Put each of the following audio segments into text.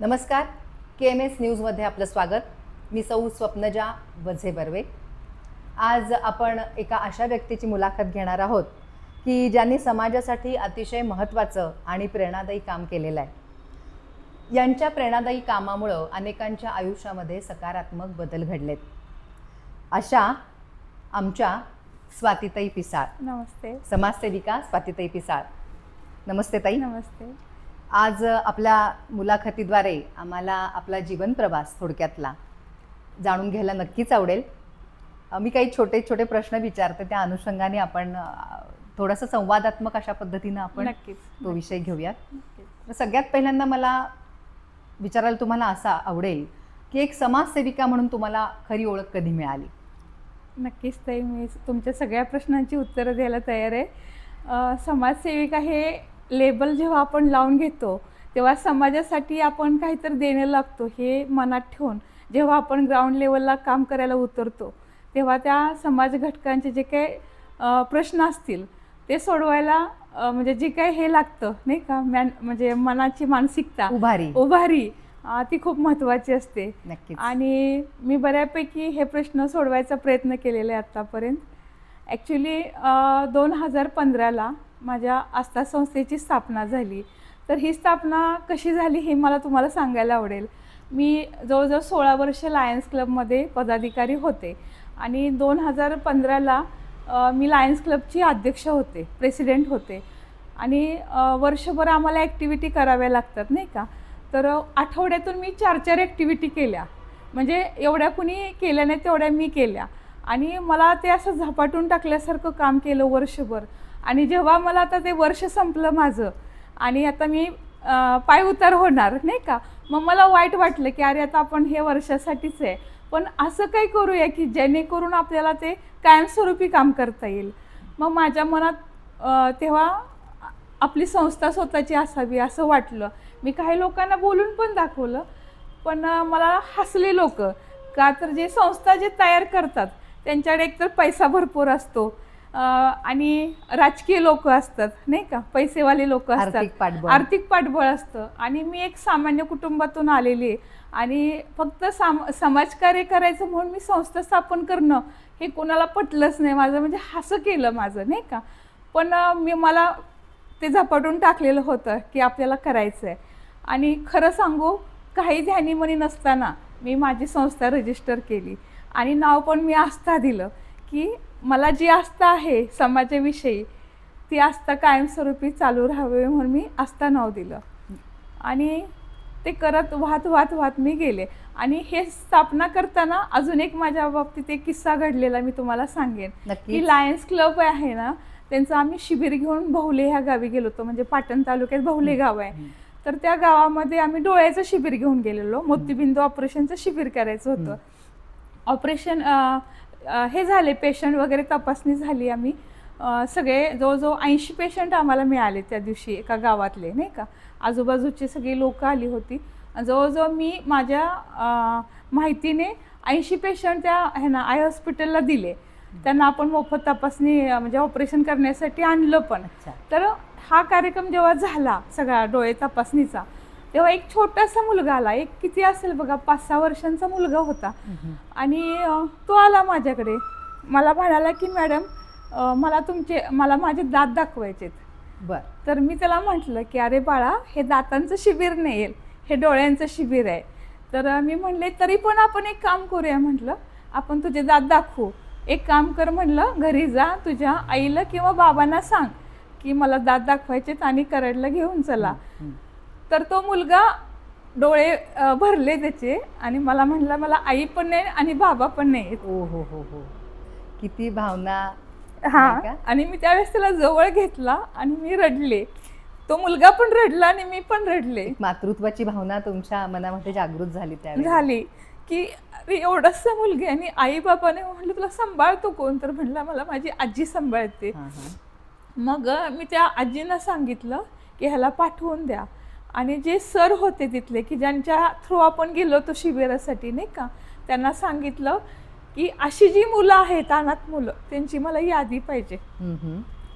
नमस्कार. KMS न्यूजमध्ये आपलं स्वागत. मी सौ स्वप्नजा वझे बर्वे. आज आपण एका अशा व्यक्तीची मुलाखत घेणार आहोत की ज्यांनी समाजासाठी अतिशय महत्त्वाचं आणि प्रेरणादायी काम केलेलं आहे. यांच्या प्रेरणादायी कामामुळं अनेकांच्या आयुष्यामध्ये सकारात्मक बदल घडलेत. अशा आमच्या स्वातीताई पिसाळ. नमस्ते. समाजसेविका स्वातीताई पिसाळ. नमस्ते ताई. नमस्ते. आज आपल्या मुलाखतीद्वारे आम्हाला आपला जीवन प्रवास थोडक्यातला जाणून घ्यायला नक्कीच आवडेल. मी काही छोटे छोटे प्रश्न विचारते, त्या अनुषंगाने आपण थोडंसं संवादात्मक अशा पद्धतीनं आपण नक्कीच तो विषय घेऊयात. नक्कीच. सगळ्यात पहिल्यांदा मला विचारायला तुम्हाला असं आवडेल की एक समाजसेविका म्हणून तुम्हाला खरी ओळख कधी मिळाली? नक्कीच ताई, मी तुमच्या सगळ्या प्रश्नांची उत्तरं द्यायला तयार आहे. समाजसेविका हे लेबल जेव्हा आपण लावून घेतो तेव्हा समाजासाठी आपण काहीतरी देणं लागतो हे मनात ठेवून जेव्हा आपण ग्राउंड लेवलला काम करायला उतरतो तेव्हा त्या समाज घटकांचे जे काही प्रश्न असतील ते सोडवायला म्हणजे जे काही हे लागतं नाही का, म्हणजे मनाची मानसिकता उभारी ती खूप महत्त्वाची असते. नक्कीच. आणि मी बऱ्यापैकी हे प्रश्न सोडवायचा प्रयत्न केलेला आहे आत्तापर्यंत. ॲक्च्युली 2015ला माझ्या आस्था संस्थेची स्थापना झाली. तर ही स्थापना कशी झाली हे मला तुम्हाला सांगायला आवडेल. मी जवळजवळ 16 वर्ष लायन्स क्लबमध्ये पदाधिकारी होते आणि 2015ला मी लायन्स क्लबची अध्यक्ष होते, प्रेसिडेंट होते. आणि वर्षभर आम्हाला ॲक्टिव्हिटी कराव्या लागतात नाही का. तर आठवड्यातून मी 4 ॲक्टिव्हिटी केल्या. म्हणजे एवढ्या कुणी केल्या नाही तेवढ्या मी केल्या. आणि मला ते असं झपाटून टाकल्यासारखं काम केलं वर्षभर. आणि जेव्हा मला आता ते वर्ष संपलं माझं आणि आता मी पायउतार होणार नाही का, मग मला वाईट वाटलं की अरे आता आपण हे वर्षासाठीच आहे, पण असं काही करूया की जेणेकरून आपल्याला ते कायमस्वरूपी काम करता येईल. मग माझ्या मनात तेव्हा आपली संस्था स्वतःची असावी असं वाटलं. मी काही लोकांना बोलून पण दाखवलं, पण मला हसले लोक. का तर जे संस्था जे तयार करतात त्यांच्याकडे एकतर पैसा भरपूर असतो आणि राजकीय लोक असतात नाही का, पैसेवाले लोक असतात, आर्थिक पाठबळ असतं. आणि मी एक सामान्य कुटुंबातून आलेली आहे आणि फक्त समाजकार्य करायचं म्हणून मी संस्था स्थापन करणं हे कोणाला पटलंच नाही. माझं म्हणजे हसं केलं माझं नाही का. पण मला ते झपाटून टाकलेलं होतं की आपल्याला करायचं आहे. आणि खरं सांगू, काही ध्यानीमनी नसताना मी माझी संस्था रजिस्टर केली आणि नाव पण मी आस्था दिलं की मला जी आस्था आहे समाजाविषयी ती आस्था कायमस्वरूपी चालू राहावी म्हणून मी आस्था नाव दिलं. आणि ते करत वाहत मी गेले. आणि हे स्थापना करताना अजून एक माझ्या बाबतीत एक किस्सा घडलेला मी तुम्हाला सांगेन की लायन्स क्लब आहे ना, त्यांचं आम्ही शिबिर घेऊन बहुले ह्या गावी गेलो होतो. म्हणजे पाटण तालुक्यात बहुले गाव आहे. तर त्या गावामध्ये आम्ही डोळ्याचं शिबिर घेऊन गेलेलो. मोतीबिंदू ऑपरेशनचं शिबिर करायचं होतं. ऑपरेशन हे झाले, पेशंट वगैरे तपासणी झाली. आम्ही सगळे जवळजवळ 80 पेशंट आम्हाला मिळाले त्या दिवशी एका गावातले नाही का. आजूबाजूची सगळी लोकं आली होती. जवळजवळ मी माझ्या माहितीने 80 पेशंट त्या आय हॉस्पिटलला दिले. त्यांना आपण मोफत तपासणी म्हणजे ऑपरेशन करण्यासाठी आणलं पण. तर हा कार्यक्रम जेव्हा झाला सगळा डोळे तपासणीचा तेव्हा एक छोटासा मुलगा आला. एक किती असेल बघा, 5-6 वर्षांचा मुलगा होता. आणि तो आला माझ्याकडे. मला म्हणाला की मॅडम मला माझे दात दाखवायचेत. बरं. तर मी त्याला म्हटलं की अरे बाळा, हे दातांचं शिबिर नाही, हे डोळ्यांचं शिबिर आहे. तर मी म्हणले तरी पण आपण एक काम करूया. म्हटलं आपण तुझे दात दाखवू. एक काम कर म्हणलं, घरी जा, तुझ्या आईला किंवा बाबांना सांग की मला दात दाखवायचेत आणि कराडला घेऊन चला. तर तो मुलगा डोळे भरले त्याचे आणि मला म्हणला मला आई पण नाही आणि बाबा पण नाही. ओ हो हो हो, किती भावना. हां. आणि मी त्यावेळेस त्याला जवळ घेतला आणि मी रडले. तो मुलगा पण रडला आणि मी पण रडले. मातृत्वाची भावना तुमच्या मनामध्ये जागृत झाली त्यावेळी. झाली की एवढंसं मुलगी आणि आई बाबाने म्हटलं तुला सांभाळतो कोण? तर म्हणला मला माझी आजी सांभाळते. मग मी त्या आजींना सांगितलं की ह्याला पाठवून द्या. आणि जे सर होते तिथले की ज्यांच्या थ्रू आपण गेलो होतो शिबिरासाठी नाही का, त्यांना सांगितलं की अशी जी मुलं आहेत अनाथ मुलं त्यांची मला यादी पाहिजे.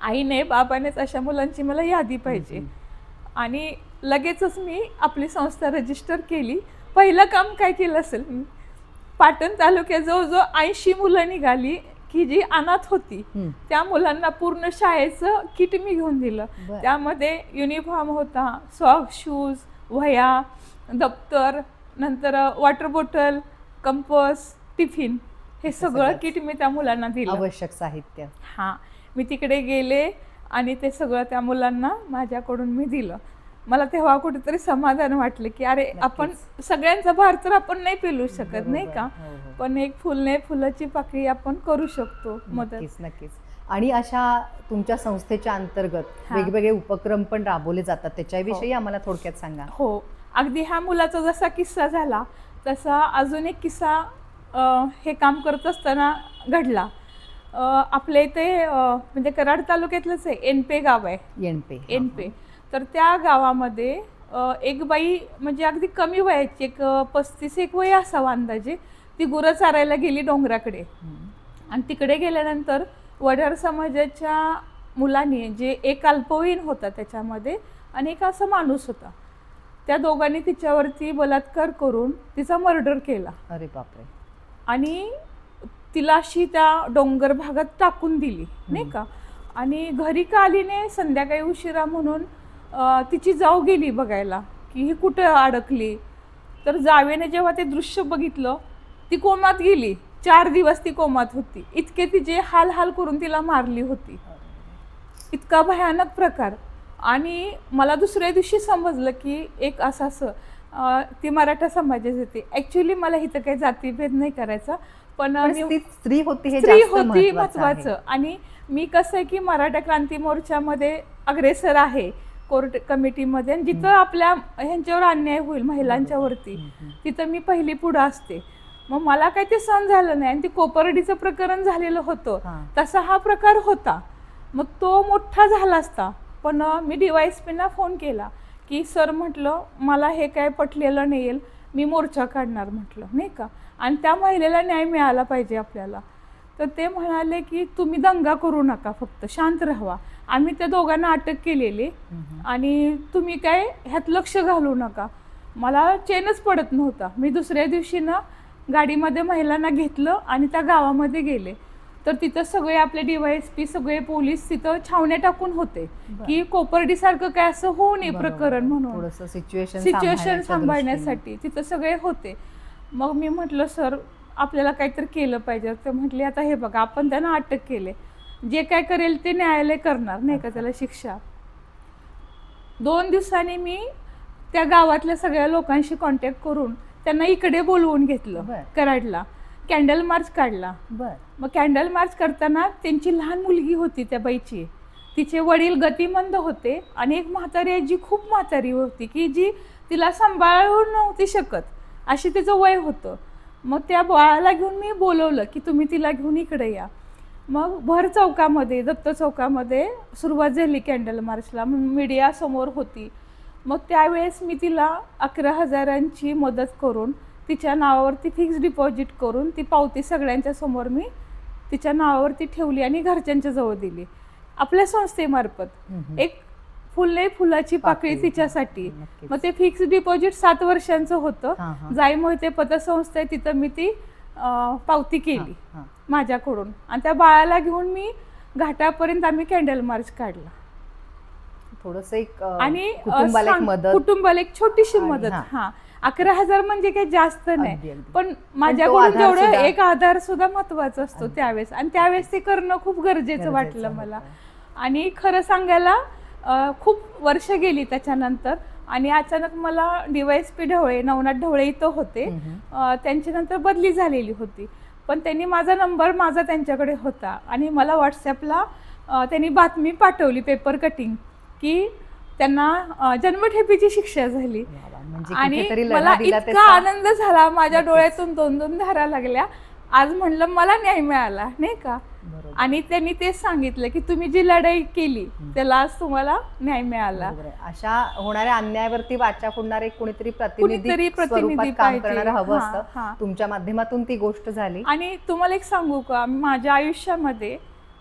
आईने बाबानेच अशा मुलांची मला यादी पाहिजे. आणि लगेचच मी आपली संस्था रजिस्टर केली. पहिलं काम काय केलं असेल मी, पाटण तालुक्यात जवळजवळ 80 मुलं निघाली की जी अनाथ होती. त्या मुलांना पूर्ण शाळेचं किट मी घेऊन दिलं. त्यामध्ये युनिफॉर्म होता, सॉक्स, शूज, वह्या, दप्तर, नंतर वॉटर बॉटल, कंपस, टिफिन, हे सगळं किट मी त्या मुलांना दिलं, आवश्यक साहित्य. हां, मी तिकडे गेले आणि ते सगळं त्या मुलांना माझ्याकडून मी दिलं. मला तेव्हा कुठेतरी समाधान वाटलं की अरे आपण सगळ्यांचा भार तर आपण नाही पेलू शकत, नाही का, पण एक फुलने फुलाची पाकळी आपण करू शकतो मदत. नक्कीच नक्कीच. आणि अशा तुमच्या संस्थेच्या अंतर्गत वेगवेगळे उपक्रम पण राबवले जातात, त्याच्याविषयी आम्हाला थोडक्यात सांगा. हो, अगदी ह्या मुलाचा जसा किस्सा झाला तसा अजून एक किस्सा हे काम करत असताना घडला. आपल्या इथे म्हणजे कराड तालुक्यातलंच आहे, एनपे गाव आहे, एनपे. तर त्या गावामध्ये एक बाई म्हणजे अगदी कमी वयाची, एक 35 वय असावं अंदाजे, ती गुरं चारायला गेली डोंगराकडे. आणि तिकडे गेल्यानंतर वडार समाजाच्या मुलांनी, जे एक अल्पवयीन होता त्याच्यामध्ये आणि एक असा माणूस होता, त्या दोघांनी तिच्यावरती बलात्कार करून तिचा मर्डर केला. अरे बापरे. आणि तिला अशी त्या डोंगर भागात टाकून दिली, नाही का. आणि घरी का आली नाही, संध्याकाळी उशिरा म्हणून तिची जाऊ गेली बघायला की ही कुठं अडकली. तर जावेने जेव्हा ते दृश्य बघितलं, ती कोमात गेली. 4 दिवस ती कोमात होती. इतके तिचे हाल हाल करून तिला मारली होती. इतका भयानक प्रकार. आणि मला दुसऱ्या दिवशी समजलं की एक असं ती मराठा समाजाची होती. ॲक्च्युली मला इथं काही जातीभेद नाही करायचा, पण स्त्री होती महत्वाचं. आणि मी कसं आहे की मराठा क्रांती मोर्चामध्ये अग्रेसर आहे, कोर्ट कमिटीमध्ये. आणि जिथं आपल्या ह्यांच्यावर अन्याय होईल महिलांच्यावरती, तिथं मी पहिली पुढं असते. मग मला काही ते सहन झालं नाही. आणि ते कोपर्डीचं प्रकरण झालेलं होतं, तसा हा प्रकार होता. मग तो मोठा झाला असता, पण मी DYSPना फोन केला की सर, म्हटलं मला हे काय पटलेलं नाही येईल, मी मोर्चा काढणार म्हटलं, नाही का. आणि त्या महिलेला न्याय मिळाला पाहिजे आपल्याला. तर ते म्हणाले की तुम्ही दंगा करू नका, फक्त शांत राहावा. आम्ही त्या दोघांना अटक केलेली आणि तुम्ही काय ह्यात लक्ष घालू नका. मला चेनच पडत नव्हता. मी दुसऱ्या दिवशी ना गाडीमध्ये महिलांना घेतलं आणि त्या गावामध्ये गेले. तर तिथं सगळे आपले DYSP, सगळे पोलीस तिथं छावण्या टाकून होते की कोपर्डीसारखं काय असं होऊ नये प्रकरण म्हणून, सिच्युएशन सांभाळण्यासाठी तिथं सगळे होते. मग मी म्हटलं सर, आपल्याला काहीतरी केलं पाहिजे. ते म्हटले आता हे बघा, आपण त्यांना अटक केले, जे काय करेल ते न्यायालय करणार, नाही का, त्याला शिक्षा. 2 दिवसांनी मी त्या गावातल्या सगळ्या लोकांशी कॉन्टॅक्ट करून त्यांना इकडे बोलवून घेतलं, कराडला. कॅन्डल मार्च काढला. मग कॅन्डल मार्च करताना त्यांची लहान मुलगी होती त्या बाईची, तिचे वडील गतिमंद होते आणि एक म्हातारी आहे जी खूप म्हातारी होती की जी तिला सांभाळू नव्हती शकत, अशी तिचं वय होतं. मग त्या बाळाला घेऊन मी बोलवलं की तुम्ही तिला घेऊन इकडे या. मग भर चौकामध्ये, दत्त चौकामध्ये सुरुवात झाली कॅन्डल मार्चला. मीडिया समोर होती. मग त्यावेळेस मी तिला 11,000ची मदत करून, तिच्या नावावरती फिक्स डिपॉझिट करून, ती पावती सगळ्यांच्या समोर मी तिच्या नावावरती ठेवली आणि घरच्यांच्या जवळ दिली आपल्या संस्थेमार्फत. एक फुलाची पाकळी तिच्यासाठी. मग ते फिक्स डिपॉझिट 7 वर्षांचं होतं. जाई मोहिते पतसंस्था आहे, तिथं मी ती पावती केली माझ्याकडून. आणि त्या बाळाला घेऊन मी घाटापर्यंत आम्ही कॅन्डल मार्च काढला. थोडंसं एक आणि कुटुंबाला एक छोटीशी मदत. 11,000 म्हणजे काही जास्त नाही, पण माझ्याकडून जेवढं एक आधार सुद्धा महत्वाचा असतो त्यावेळेस. आणि त्यावेळेस ते करणं खूप गरजेचं वाटलं मला. आणि खरं सांगायला खूप वर्ष गेली त्याच्यानंतर. आणि अचानक मला DYSP ढवळे, नवनाथ ढवळे इथं होते, त्यांच्यानंतर बदली झालेली होती. पण त्यांनी माझा नंबर त्यांच्याकडे होता आणि मला व्हॉट्सॲपला त्यांनी बातमी पाठवली, पेपर कटिंग, की त्यांना जन्मठेपेची शिक्षा झाली. आणि मला इतका आनंद झाला, माझ्या डोळ्यातून 2-2 धारा लागल्या. आज म्हणलं मला न्याय मिळाला, नाही का. आणि त्यांनी तेच सांगितलं की तुम्ही जी लढाई केली त्याला आज तुम्हाला न्याय मिळाला. अशा होणाऱ्या अन्यायावरती वाचा फोडणारे कोणीतरी प्रतिनिधी काम करणारं हवं असतं. तुमच्या माध्यमातून ती गोष्ट झाली. आणि तुम्हाला एक सांगू का, माझ्या आयुष्यामध्ये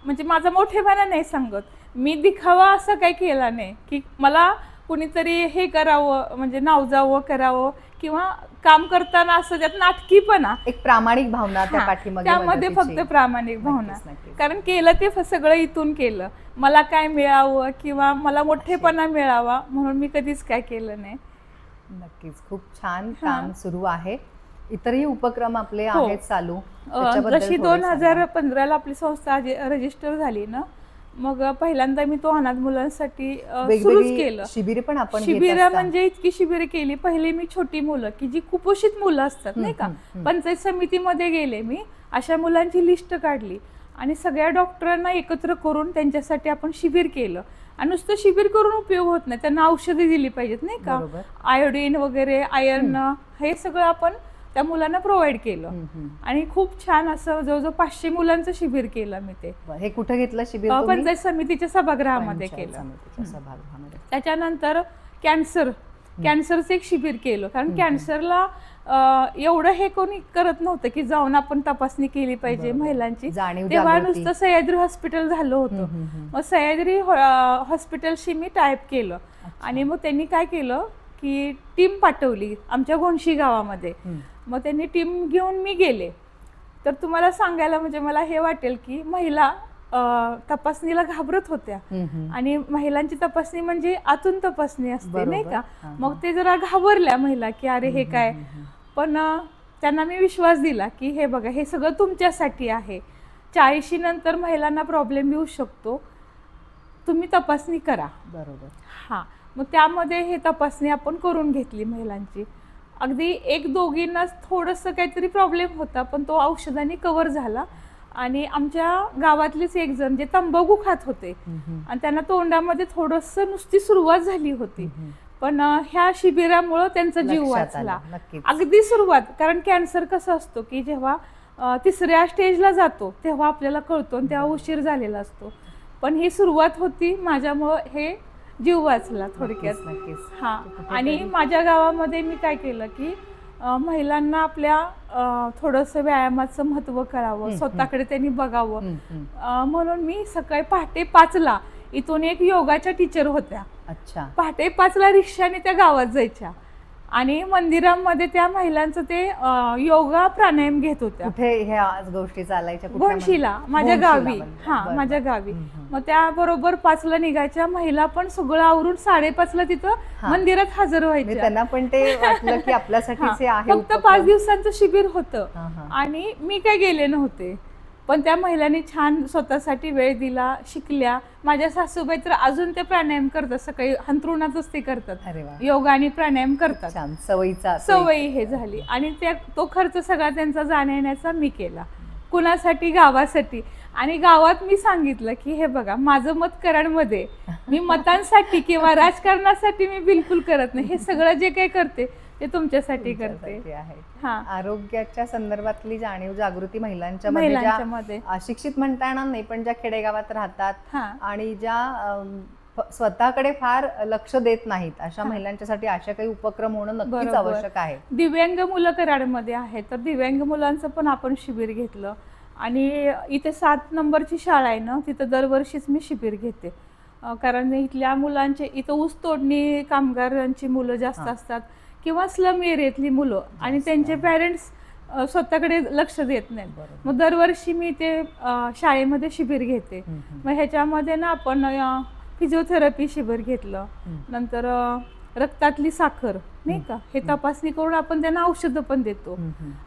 म्हणजे माझा मोठेपणा नाही सांगत, मी दिखावा असं काही केला नाही की मला कुणीतरी हे करावं म्हणजे नावजावं करावं किंवा काम करताना असं त्यात नाटकीपणा, एक प्रामाणिक भावना त्या पाठीमागे त्यामध्ये मदतीची. फक्त प्रामाणिक भावना. नक्कीच, नक्कीच. कारण केलं ते सगळं इथून केलं, मला काय मिळावं किंवा मला मोठेपणा मिळावा म्हणून मी कधीच काय केलं नाही. नक्कीच, खूप छान काम सुरू आहे. इतरही उपक्रम आपले हो. आहेत चालू, त्याच्याबद्दल जशी थोडं सांगा. 2015ला आपली संस्था रजिस्टर झाली ना, मग पहिल्यांदा मी तो अनाथ मुलांसाठी सुरूच वेगवेगळी केलं. शिबिरे पण आपण घेत शिबिरं असता. म्हणजे इतकी शिबिरं केली. पहिले मी छोटी मुलं की जी कुपोषित मुलं असतात नाही का, पंचायत समितीमध्ये गेले मी, अशा मुलांची लिस्ट काढली आणि सगळ्या डॉक्टरांना एकत्र करून त्यांच्यासाठी आपण शिबिर केलं. आणि नुसतं शिबिर करून उपयोग होत नाही, त्यांना औषधे दिली पाहिजेत नाही का, बरोबर. आयोडीन वगैरे, आयर्न, हे सगळं आपण त्या मुलांना प्रोव्हाइड केलं. आणि खूप छान असं जवळजवळ 500 मुलांचं शिबिर केलं मी. ते हे कुठे घेतलं शिबिर तुम्ही? पंचायत समितीच्या सभागृहामध्ये पंचायत केलं. समितीच्या सभागृहामध्ये. त्याच्यानंतर कॅन्सरचं एक शिबिर केलं. कारण कॅन्सरला एवढं हे कोणी करत नव्हतं की जाऊन आपण तपासणी केली पाहिजे महिलांची. जाणीव तेव्हा जागृती. नुसतं सह्याद्री हॉस्पिटल झालं होतं. मग सह्याद्री हॉस्पिटलशी मी टाईप केलं आणि मग त्यांनी काय केलं की टीम पाठवली आमच्या घोणशी गावामध्ये. मग त्यांनी टीम घेऊन मी गेले. तर तुम्हाला सांगायला म्हणजे मला हे वाटेल की महिला तपासणीला घाबरत होत्या आणि महिलांची तपासणी म्हणजे आतून तपासणी असते नाही का. मग ते जरा घाबरल्या महिला की अरे हे काय. पण त्यांना मी विश्वास दिला की हे बघा, हे सगळं तुमच्यासाठी आहे. 40 नंतर महिलांना प्रॉब्लेम येऊ शकतो, तुम्ही तपासणी करा. बरोबर. हां, मग त्यामध्ये हे तपासणी आपण करून घेतली महिलांची. अगदी एक दोघींनाच थोडंसं काहीतरी प्रॉब्लेम होता, पण तो औषधांनी कव्हर झाला. आणि आमच्या गावातलेच एक जण जे तंबाखू खात होते आणि त्यांना तोंडामध्ये थोडंसं नुसती सुरुवात झाली होती, पण ह्या शिबिरामुळं त्यांचा जीव वाचला. अगदी सुरुवात. कारण कॅन्सर कसं असतो की जेव्हा 3ऱ्या स्टेजला जातो तेव्हा आपल्याला कळतो आणि तेव्हा उशीर झालेला असतो. पण ही सुरुवात होती, माझ्यामुळं हे जीव वाचला थोडक्यात. हां. आणि माझ्या गावामध्ये मी काय केलं की महिलांना आपल्या थोडंसं व्यायामाचं महत्त्व करावं, स्वतःकडे त्यांनी बघावं. म्हणून मी सकाळी पहाटे 5ला इथून एक योगाच्या टीचर होत्या. अच्छा. पहाटे 5ला रिक्षाने त्या गावात जायच्या आणि मंदिरामध्ये त्या महिलांचं ते योगा प्राणायाम घेत होत्या. कुठे ह्या गोष्टी चालायच्या? घोणशीला, माझ्या गावी. हां, माझ्या गावी. मग त्या बरोबर 5ला निघायच्या. महिला पण सगळं आवरून 5:30ला तिथं मंदिरात हजर व्हायच्या. त्यांना पण ते वाटलं की आपल्यासाठीच आहे. फक्त 5 दिवसांचं शिबिर होतं आणि मी काय गेले नव्हते, पण त्या महिलांनी छान स्वतःसाठी वेळ दिला, शिकल्या. माझ्या सासूबाई तर अजून ते प्राणायाम करतात, सकाळी अंथरुणातच ते करतात, योगा आणि प्राणायाम करतात. सवयी हे झाली. आणि तो खर्च सगळा त्यांचा जाण्याचा मी केला. कुणासाठी? गावासाठी. आणि गावात मी सांगितलं की हे बघा, माझं मत कराडमध्ये, मी मतांसाठी किंवा राजकारणासाठी मी बिलकुल करत नाही. हे सगळं जे काही करते ते तुमच्यासाठी करते. आरोग्याच्या संदर्भातली जाणीव जागृती महिलांच्या मध्ये अशिक्षित म्हणता येणार नाही, पण ज्या खेडेगावात राहतात आणि ज्या स्वतःकडे फार लक्ष देत नाहीत, अशा महिलांच्यासाठी अशा काही उपक्रम होणं नक्कीच आवश्यक आहे. दिव्यांग मुलं कराडमध्ये आहेत, तर दिव्यांग मुलांचं पण आपण शिबिर घेतलं. आणि इथे 7 नंबरची शाळा आहे ना, तिथं दरवर्षीच मी शिबिर घेते. कारण इथल्या मुलांचे, इथं ऊस तोडणी कामगारांची मुलं जास्त असतात किंवा स्लम एरियातली मुलं आणि त्यांचे पॅरेंट्स स्वतःकडे लक्ष देत नाहीत. मग दरवर्षी मी ते शाळेमध्ये शिबिर घेते. मग ह्याच्यामध्ये ना आपण फिजिओथेरपी शिबिर घेतलं, नंतर रक्तातली साखर नाही का, हे तपासणी करून आपण त्यांना औषधं पण देतो.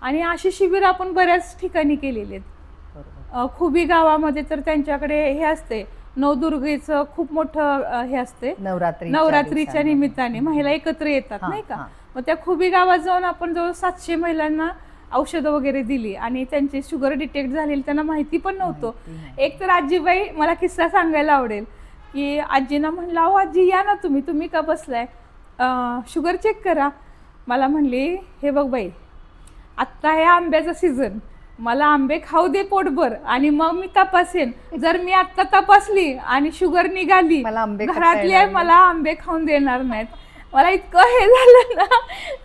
आणि अशी शिबिर आपण बऱ्याच ठिकाणी केलेली आहेत. खुबी गावामध्ये तर त्यांच्याकडे हे असते, नवदुर्गेचं खूप मोठं हे असते, नवरात्रीच्या निमित्ताने महिला एकत्र येतात नाही का. मग त्या खुबी गावात जाऊन आपण जवळ 700 महिलांना औषधं वगैरे दिली आणि त्यांची शुगर डिटेक्ट झालेली त्यांना माहिती पण नव्हतं. एक तर आजीबाई, मला किस्सा सांगायला आवडेल की आजींना म्हणलं, अहो आजी या ना तुम्ही का बसलाय, शुगर चेक करा. मला म्हणली, हे बघ बाई, आत्ता आहे आंब्याचा सीझन, मला आंबे खाऊ दे पोटभर आणि मग मी तपासेन. जर मी आत्ता तपासली आणि शुगर निघाली, घरातले मला आंबे खाऊन देणार नाहीत. मला इतकं हे झालं ना.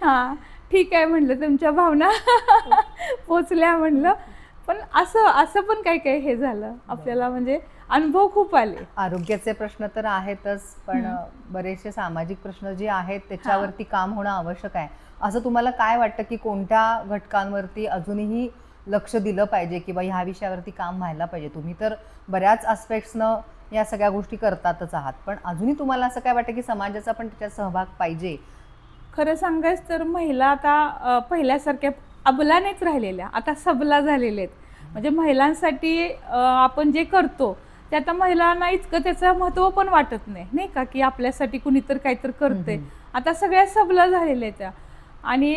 हां, ठीक आहे म्हणलं, तुमच्या भावना पोचल्या म्हणलं. पण असं असं पण काही काही हे झालं आपल्याला, म्हणजे अनुभव खूप आले. आरोग्याचे प्रश्न तर आहेतच, पण बरेचसे सामाजिक प्रश्न जे आहेत त्याच्यावरती काम होणं आवश्यक आहे. असं तुम्हाला काय वाटतं की कोणत्या घटकांवरती अजूनही लक्ष दिलं पाहिजे किंवा ह्या विषयावरती काम व्हायला पाहिजे? तुम्ही तर बऱ्याच आस्पेक्ट्सनं या सगळ्या गोष्टी करतातच आहात, पण अजूनही तुम्हाला असं काय वाटतं की समाजाचा पण त्याच्यात सहभाग पाहिजे? खरं सांगायचं तर महिला आता पहिल्यासारख्या अबला नाहीत राहिलेल्या, आता सबला झालेल्या आहेत. म्हणजे महिलांसाठी आपण जे करतो ते आता महिलांना इतकं त्याचं महत्त्व पण वाटत नाही, नाही का, की आपल्यासाठी कुणीतर काहीतरी करते. आता सगळ्या सबला झालेल्या आहेत त्या. आणि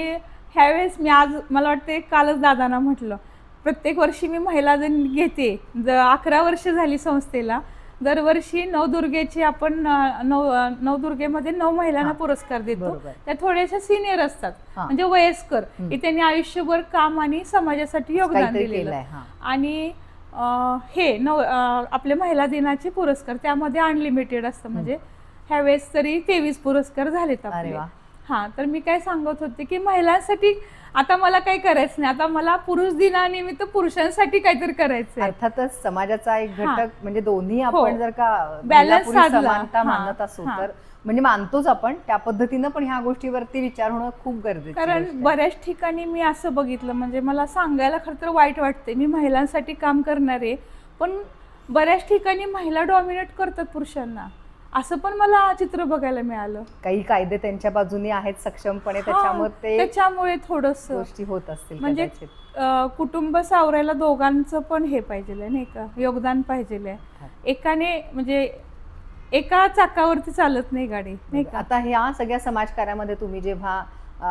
ह्यावेळेस मी आज मला वाटते कालच दादांना म्हटलं, प्रत्येक वर्षी मी महिला दिन घेते. 11 वर्ष झाली संस्थेला. दरवर्षी नवदुर्गेची आपण नवदुर्गेमध्ये 9 महिलांना पुरस्कार देतो. बरोबर. त्या थोड्याशा सिनियर असतात, हां. म्हणजे वयस्कर, की त्यांनी आयुष्यभर काम आणि समाजासाठी योगदान काहीतरी दिलेलं. केलंय. हां. आणि हे आपल्या महिला दिनाचे पुरस्कार त्यामध्ये अनलिमिटेड असतं. म्हणजे ह्यावेळेस तरी 23 पुरस्कार झालेत अरे आपले. वा. हां, तर मी काय सांगत होते की महिलांसाठी आता मला काही करायचं नाही, आता मला पुरुष दिनानिमित्त पुरुषांसाठी काहीतरी करायचंय. अर्थातच समाजाचा एक हां. घटक म्हणजे दोन्ही हो. आपण जर का Balance महिला-पुरुष साधला. समानता हां. मानत असू हां. तर म्हणजे मानतोच आपण, त्या पद्धतीनं पण ह्या गोष्टीवरती विचार होणं खूप गरजेचं आहे. कारण बऱ्याच ठिकाणी मी असं बघितलं, म्हणजे मला सांगायला खरं तर वाईट वाटते, मी महिलांसाठी काम करणारे, पण बऱ्याच ठिकाणी महिला डॉमिनेट करतात पुरुषांना, असं पण मला चित्र बघायला मिळालं. काही कायदे त्यांच्या बाजूने आहेत सक्षमपणे, त्याच्यामुळे ते त्याच्यामुळे थोडस गोष्टी होत असतील म्हणजे कदाचित. कुटुंब सावरायला दोघांचं पण हे पाहिजे नाही का, योगदान पाहिजे. एकाने म्हणजे एका चाकावरती चालत नाही गाडी, नाही का. आता ह्या सगळ्या समाजकार्यामध्ये तुम्ही जेव्हा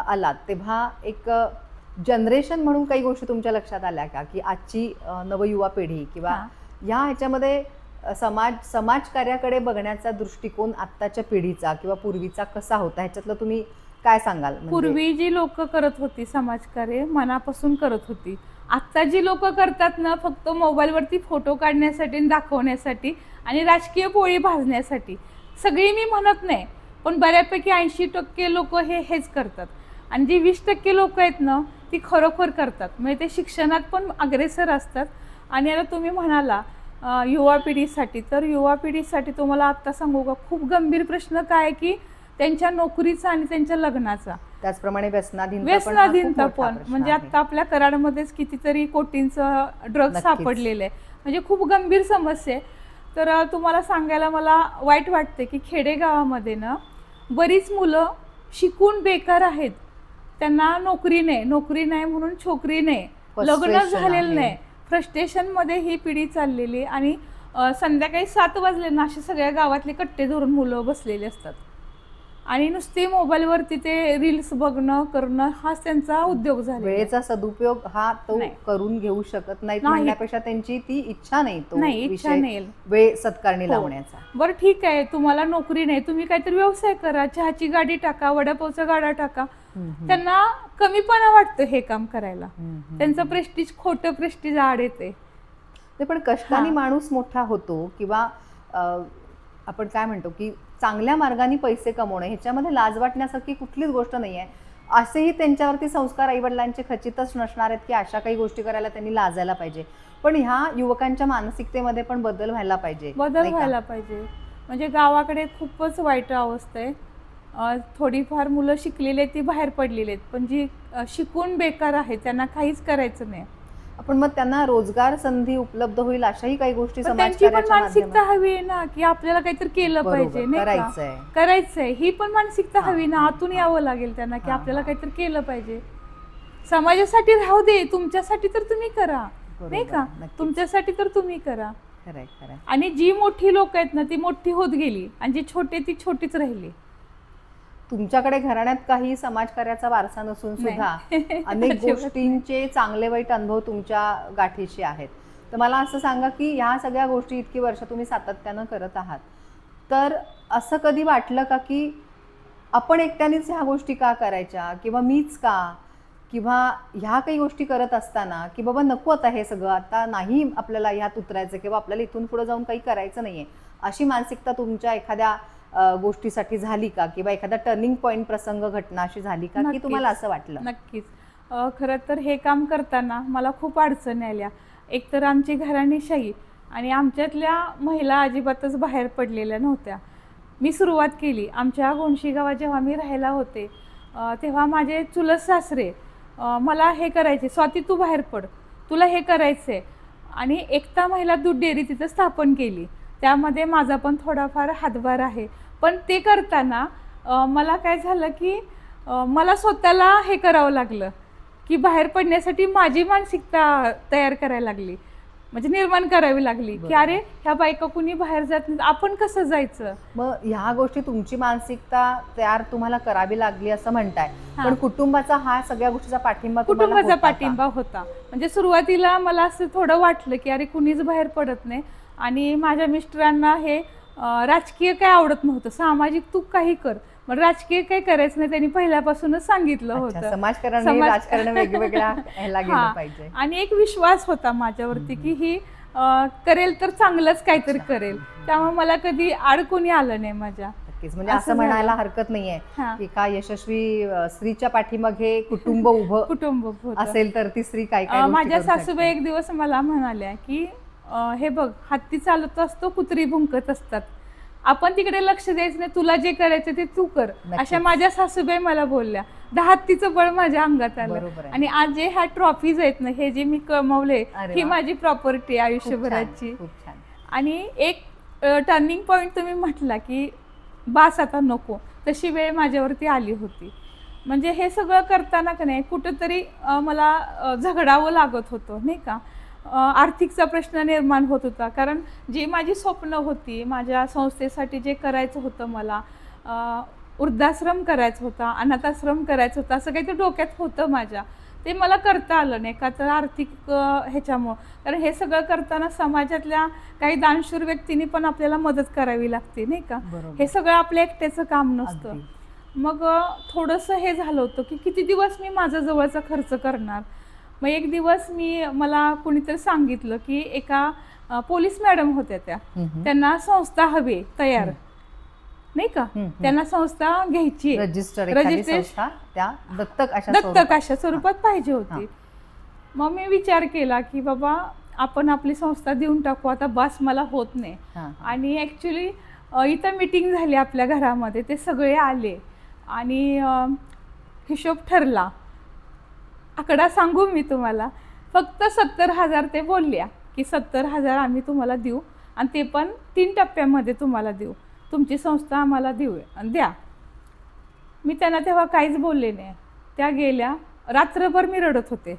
आलात तेव्हा एक जनरेशन म्हणून काही गोष्टी तुमच्या लक्षात आल्या का, की आजची नवयुवा पिढी किंवा या ह्याच्यामध्ये समाजकार्याकडे बघण्याचा दृष्टिकोन आत्ताच्या पिढीचा किंवा पूर्वीचा कसा होता, ह्याच्यातलं तुम्ही काय सांगाल? पूर्वी जी लोक करत होती समाजकार्य मनापासून करत होती. आत्ता जी लोक करतात ना, फक्त मोबाईलवरती फोटो काढण्यासाठी आणि दाखवण्यासाठी आणि राजकीय पोळी भाजण्यासाठी. सगळी मी म्हणत नाही, पण बऱ्यापैकी 80% लोक हेच करतात. आणि जी 20% लोक आहेत ना, ती खरोखर करतात. म्हणजे ते शिक्षणात पण अग्रेसर असतात. आणि आता तुम्ही म्हणाला युवा पिढीसाठी, तर युवा पिढीसाठी तुम्हाला आत्ता सांगू का, खूप गंभीर प्रश्न काय आहे की त्यांच्या नोकरीचा आणि त्यांच्या लग्नाचा. त्याचप्रमाणे व्यसनाधीनता पण म्हणजे आता आपल्या कराडमध्येच कितीतरी कोटींचं ड्रग्ज सापडलेलं आहे. म्हणजे खूप गंभीर समस्या आहे. तर तुम्हाला सांगायला मला वाईट वाटते की खेडेगावामध्ये ना बरीच मुलं शिकून बेकार आहेत. त्यांना नोकरी नाही म्हणून छोकरी नाही, लग्न झालेलं नाही. फ्रस्ट्रेशनमध्ये ही पिढी चाललेली. आणि संध्याकाळी 7 वाजले ना, असे सगळ्या गावातले कट्टे धरून मुलं बसलेली असतात आणि नुसते मोबाईलवरती ते रील्स बघणं करणं हाच त्यांचा उद्योग झाला. वेळेचा सदुपयोग हा तो करून घेऊ शकत नाहीत म्हणण्यापेक्षा त्यांची ती इच्छा नाही, तो इच्छा नाही वेळ सत्कारणी लावण्याचा. बरं ठीक आहे, तुम्हाला नोकरी नाही, तुम्ही काहीतरी व्यवसाय करा, चहाची गाडी टाका, वडापावचा गाडा टाका. त्यांना कमीपणा वाटतं हे काम करायला. त्यांचं प्रेस्टिज खोटं प्रेस्टिज आड येते. पण कष्टाने माणूस मोठा होतो किंवा आपण काय म्हणतो की चांगल्या मार्गाने पैसे कमवणं ह्याच्यामध्ये लाज वाटण्यासारखी कुठलीच गोष्ट नाही आहे. असेही त्यांच्यावरती संस्कार आईवडिलांचे खचितच नसणार आहेत की अशा काही गोष्टी करायला त्यांनी लाजायला पाहिजे. पण ह्या युवकांच्या मानसिकतेमध्ये पण बदल व्हायला पाहिजे. म्हणजे गावाकडे खूपच वाईट अवस्था आहे. थोडीफार मुलं शिकलेली ती बाहेर पडलेली आहेत, पण जी शिकून बेकार आहे त्यांना काहीच करायचं नाही. आपण मग त्यांना रोजगार संधी उपलब्ध होईल अशाही काही गोष्टी त्यांची पण मानसिकता हवी आहे ना, की आपल्याला काहीतरी केलं पाहिजे, करायचंय. ही पण मानसिकता हवी ना, आतून यावं लागेल त्यांना की आपल्याला काहीतरी केलं पाहिजे. समाजासाठी राहू दे, तुमच्यासाठी तर तुम्ही करा, नाही का, तुमच्यासाठी तर तुम्ही करा. आणि जी मोठी लोक आहेत ना ती मोठी होत गेली आणि जी छोटी ती छोटीच राहिली. तुमच्याकडे घराण्यात काही समाजकार्याचा वारसा नसून सुद्धा अनेक गोष्टींचे चांगले वाईट अनुभव तुमच्या गाठीशी आहेत. तर मला असं सांगा की ह्या सगळ्या गोष्टी इतकी वर्ष तुम्ही सातत्यानं करत आहात, तर असं कधी वाटलं का की आपण एकट्यानेच ह्या गोष्टी का करायच्या किंवा मीच का, किंवा ह्या काही गोष्टी करत असताना की बाबा नको आता हे सगळं, आता नाही आपल्याला ह्यात उतरायचं किंवा आपल्याला इथून पुढे जाऊन काही करायचं नाहीये, अशी मानसिकता तुमच्या एखाद्या गोष्टीसाठी झाली का, किंवा एखादा टर्निंग पॉइंट प्रसंग घटना अशी झाली का की तुम्हाला असं वाटलं? नक्कीच. खरं तर हे काम करताना मला खूप अडचणी आल्या. एकतर आमची घराणेशाही आणि आमच्यातल्या महिला अजिबातच बाहेर पडलेल्या नव्हत्या. मी सुरुवात केली आमच्या गोंशी गावात जेव्हा मी राहायला होते तेव्हा माझे चुलत सासरे मला हे करायचे, स्वाती तू बाहेर पड, तुला हे करायचं आहे. आणि एकता महिला दूध डेअरी तिथं स्थापन केली, त्यामध्ये माझा पण थोडाफार हातभार आहे. पण ते करताना मला काय झालं की मला स्वतःला हे करावं लागलं की बाहेर पडण्यासाठी माझी मानसिकता तयार करायला लागली, म्हणजे निर्माण करावी लागली की अरे ह्या बायका कुणी बाहेर जात नाही, आपण कसं जायचं. मग ह्या गोष्टी तुमची मानसिकता तयार तुम्हाला करावी लागली असं म्हणताय, पण कुटुंबाचा हा सगळ्या गोष्टीचा पाठिंबा कुटुंबाचा पाठिंबा होता. म्हणजे सुरुवातीला मला असं थोडं वाटलं की अरे कुणीच बाहेर पडत नाही. आणि माझ्या मिस्टरांना हे राजकीय काय आवडत नव्हतं, सामाजिक तू काही कर, मग राजकीय काही करायचं नाही, त्यांनी पहिल्यापासूनच सांगितलं होतं. समाजकारण राजकारण वेगवेगळ्या ह्याला गेलं पाहिजे. आणि एक विश्वास होता माझ्यावरती की ही करेल तर चांगलंच काहीतरी करेल, त्यामुळे मला कधी आड कोणी आलं नाही माझ्या. म्हणजे असं म्हणायला हरकत नाहीये की का यशस्वी स्त्रीच्या पाठीमागे कुटुंब उभं असेल तर ती स्त्री काय काय. माझ्या सासूबाई एक दिवस मला म्हणाल्या की हे बघ, हत्ती चालत असतो, कुत्री भुंकत असतात, आपण तिकडे लक्ष द्यायचं नाही, तुला जे करायचं ते तू कर, अशा माझ्या सासूबाई मला बोलल्या. 10 हत्तीचं बळ माझ्या अंगात आलं. आणि आज जे ह्या ट्रॉफीज आहेत ना, हे जे मी कमवले, ही माझी प्रॉपर्टी आयुष्यभराची. आणि एक टर्निंग पॉइंट तुम्ही म्हटला की बास आता नको, तशी वेळ माझ्यावरती आली होती. म्हणजे हे सगळं करताना का नाही कुठंतरी मला झगडावं लागत होतं नाही का. आर्थिकचा प्रश्न निर्माण होत होता, कारण जी माझी स्वप्न होती माझ्या संस्थेसाठी, जे करायचं होतं मला, वृद्धाश्रम करायचं होता, अनाथाश्रम करायचं होतं, असं काही ते डोक्यात होतं माझ्या, ते मला करता आलं नाही का तर आर्थिक ह्याच्यामुळं. कारण हे सगळं करताना समाजातल्या काही दानशूर व्यक्तींनी पण आपल्याला मदत करावी लागते नाही का, हे सगळं आपल्या एकट्याचं काम नसतं. मग थोडंसं हे झालं होतं की किती दिवस मी माझा जवळचा खर्च करणार. मग एक दिवस मला कुणीतरी सांगितलं की एका पोलीस मॅडम होत्या, त्यांना संस्था हवी तयार नाही का, त्यांना संस्था घ्यायची, रजिस्ट्रेशन दत्तक अशा स्वरूपात पाहिजे होती. मग मी विचार केला की बाबा आपण आपली संस्था देऊन टाकू, आता बस मला होत नाही. आणि ॲक्च्युली इथं मीटिंग झाली आपल्या घरामध्ये, ते सगळे आले आणि हिशोब ठरला. आकडा सांगू मी तुम्हाला, फक्त 70,000 ते बोलल्या की 70,000 आम्ही तुम्हाला देऊ, आणि ते पण 3 टप्प्यामध्ये तुम्हाला देऊ, तुमची संस्था आम्हाला देऊ द्या. मी त्यांना तेव्हा काहीच बोलले नाही. त्या गेल्या, रात्रभर मी रडत होते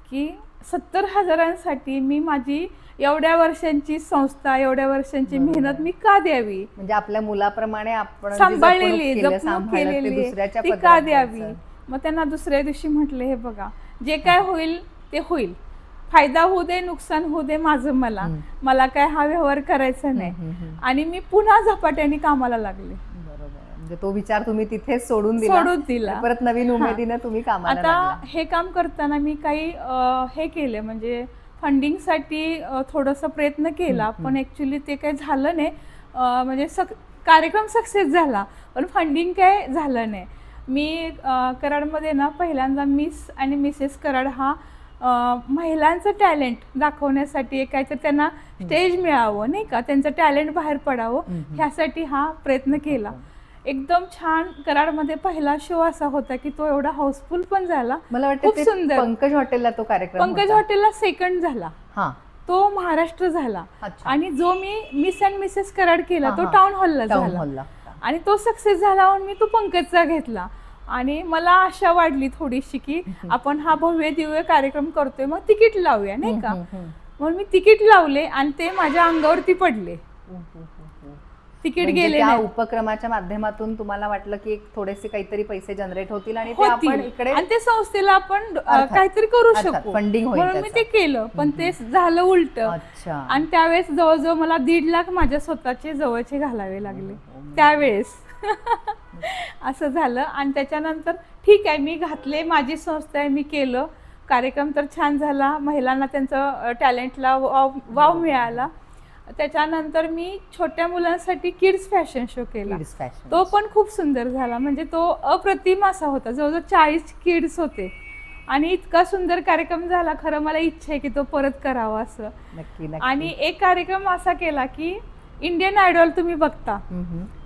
की 70,000साठी मी माझी एवढ्या वर्षांची संस्था, एवढ्या वर्षांची मेहनत मी का द्यावी. म्हणजे आपल्या मुलाप्रमाणे आपण सांभाळलेली, जपणूक केलेली, ती का द्यावी. मग त्यांना दुसऱ्या दिवशी म्हटले, हे बघा जे काय होईल ते होईल, फायदा होऊ दे नुकसान होऊ दे माझं, मला काय हा व्यवहार करायचा नाही. आणि मी पुन्हा झपाट्याने कामाला लागले. म्हणजे तो विचार तुम्ही तिथे सोडून दिला, परत नवीन उमेदीने तुम्ही कामाला लागला. आता हे काम करताना मी काही हे केले, म्हणजे फंडिंगसाठी थोडंसं प्रयत्न केला, पण ॲक्च्युली ते काही झालं नाही. म्हणजे कार्यक्रम सक्सेस झाला, पण फंडिंग काय झालं नाही. मी कराडमध्ये ना पहिल्यांदा मिस आणि मिसेस कराड हा महिलांचं टॅलेंट दाखवण्यासाठी काहीतरी त्यांना स्टेज मिळावं नाही का, त्यांचं टॅलेंट बाहेर पडावं, ह्यासाठी हा प्रयत्न केला. एकदम छान. कराडमध्ये पहिला शो असा होता की तो एवढा हाऊसफुल पण झाला, मला वाटतं खूप सुंदर. पंकज हॉटेलला तो कार्यक्रम, पंकज हॉटेलला सेकंड झाला, तो महाराष्ट्र झाला. आणि जो मी मिस अँड मिसेस कराड केला तो टाउन हॉलला झाला, आणि तो सक्सेस झाला म्हणून मी तो पंकजचा घेतला. आणि मला आशा वाढली थोडीशी की आपण हा भव्य दिव्य कार्यक्रम करतोय, मग तिकीट लावूया नाही का. म्हणून मी तिकीट लावले आणि ते माझ्या अंगावरती पडले. तिकीट गेले. त्या उपक्रमाच्या माध्यमातून तुम्हाला वाटलं की थोडेसे काहीतरी पैसे जनरेट होतील आणि ते आपण इकडे, आणि ते संस्थेला आपण काहीतरी करू शकू, फंडिंग होईल, म्हणून मी ते केलं. पण ते झालं उलट. आणि त्यावेळेस जवळजवळ मला 1.5 लाख माझ्या स्वतःचे जवळचे घालावे लागले त्यावेळेस. असं झालं. आणि त्याच्यानंतर ठीक आहे, मी घातले, माझी संस्था आहे, मी केलं. कार्यक्रम तर छान झाला, महिलांना त्यांचं टॅलेंटला वाव मिळाला. त्याच्यानंतर मी छोट्या मुलांसाठी किड्स फॅशन शो केला, तो पण खूप सुंदर झाला. म्हणजे तो अप्रतिम असा होता, जवळजवळ 40 किड्स होते. आणि इतका सुंदर कार्यक्रम झाला. खरं मला इच्छा आहे की तो परत करावा असं. नक्की आणि एक कार्यक्रम असा केला की इंडियन आयडॉल तुम्ही बघता.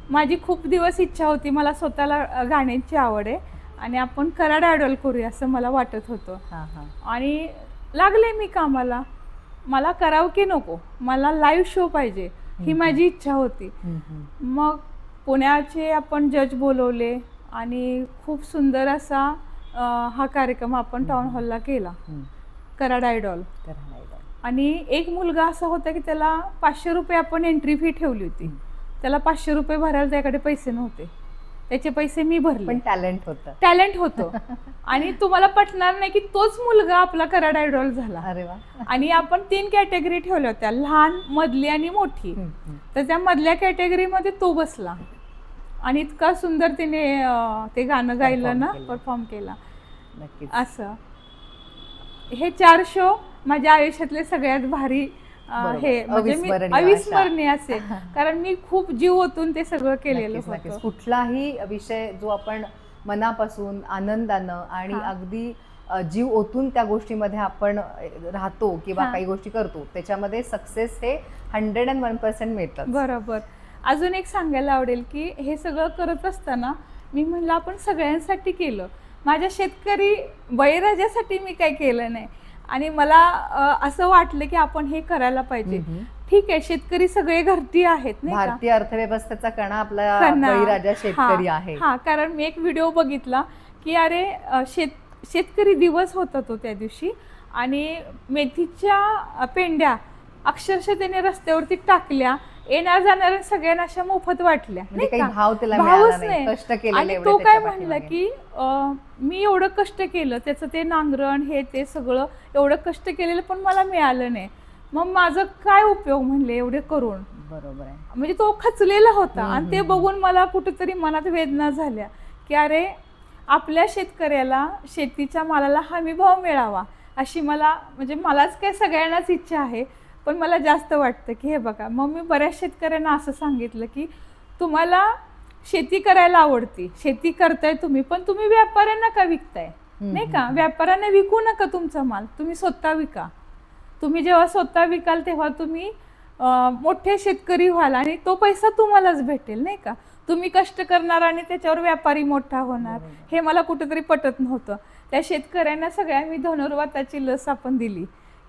माझी खूप दिवस इच्छा होती, मला स्वतःला गाण्याची आवड आहे आणि आपण कराड आयडॉल करूया असं मला वाटत होतं. आणि लागले मी कामाला. मला करावं की नको, मला लाईव्ह शो पाहिजे ही माझी इच्छा होती. मग पुण्याचे आपण जज बोलवले आणि खूप सुंदर असा हा कार्यक्रम आपण टाउन हॉलला केला, कराड आयडॉल. आणि एक मुलगा असा होता की त्याला 500 रुपये आपण एंट्री फी ठेवली होती. त्याला 500 रुपये भरायला त्याकडे पैसे नव्हते, त्याचे पैसे मी भरले. पण टॅलेंट होतं. आणि तुम्हाला पटणार नाही की तोच मुलगा आपला कराड आयडॉल झाला. अरे वा. आणि आपण 3 कॅटेगरी ठेवल्या होत्या, लहान, मधली आणि मोठी. तर त्या मधल्या कॅटेगरीमध्ये तो बसला आणि इतका सुंदर तिने ते गाणं गायलं ना, परफॉर्म केला. असं हे 4 शो माझ्या आयुष्यातले सगळ्यात भारी हे म्हणजे मी अविस्मरणीय असे, कारण मी खूप जीव ओतून ते सगळं केलेलं होतं. कुठलाही विषय जो आपण मनापासून आनंदानं आणि अगदी जीव ओतून त्या गोष्टीमध्ये आपण राहतो किंवा काही गोष्टी करतो, त्याच्यामध्ये सक्सेस हे 101% मिळतं. बरोबर. अजून एक सांगायला आवडेल की हे सगळं करत असताना मी म्हणलं आपण सगळ्यांसाठी केलं, माझ्या शेतकरी बळीराजासाठी मी काही केलं नाही. आणि मला असं वाटलं की आपण हे करायला पाहिजे. ठीक आहे, शेतकरी सगळे घरटी आहेत नाही का, भारतीय अर्थव्यवस्थेचा कणा आपला बळीराजा शेतकरी आहे. कारण मी एक व्हिडिओ बघितला की अरे शेतकरी दिवस होता तो त्या दिवशी, आणि मेथीच्या पेंड्या अक्षरशः त्याने रस्त्यावरती टाकल्या, येणार जाणाऱ्या सगळ्यांना अशा मोफत वाटल्या, भावच नाही. आणि तो काय म्हणला की मी एवढं कष्ट केलं, त्याचं ते नांगरण हे ते सगळं एवढं कष्ट केलेलं पण मला मिळालं नाही, मग माझं काय उपयोग म्हणले एवढे करून. बरोबर आहे. म्हणजे तो खचलेला होता. आणि ते बघून मला कुठेतरी मनात वेदना झाल्या की अरे आपल्या शेतकऱ्याला शेतीच्या मालाला हमी भाव मिळावा अशी मला, म्हणजे मलाच काय सगळ्यांनाच इच्छा आहे, पण मला जास्त वाटतं की हे बघा. मग मी बऱ्याच शेतकऱ्यांना असं सांगितलं की तुम्हाला शेती करायला आवडते, शेती करताय तुम्ही, पण तुम्ही व्यापाऱ्यांना का विकताय नाही का, व्यापाऱ्यांना विकू नका तुमचा माल, तुम्ही स्वतः विका. तुम्ही जेव्हा स्वतः विकाल तेव्हा तुम्ही मोठे शेतकरी व्हाल आणि तो पैसा तुम्हालाच भेटेल नाही का. तुम्ही कष्ट करणार आणि त्याच्यावर व्यापारी मोठा होणार, हे मला कुठेतरी पटत नव्हतं. त्या शेतकऱ्यांना सगळ्या मी धनुर्वाताची लस आपण दिली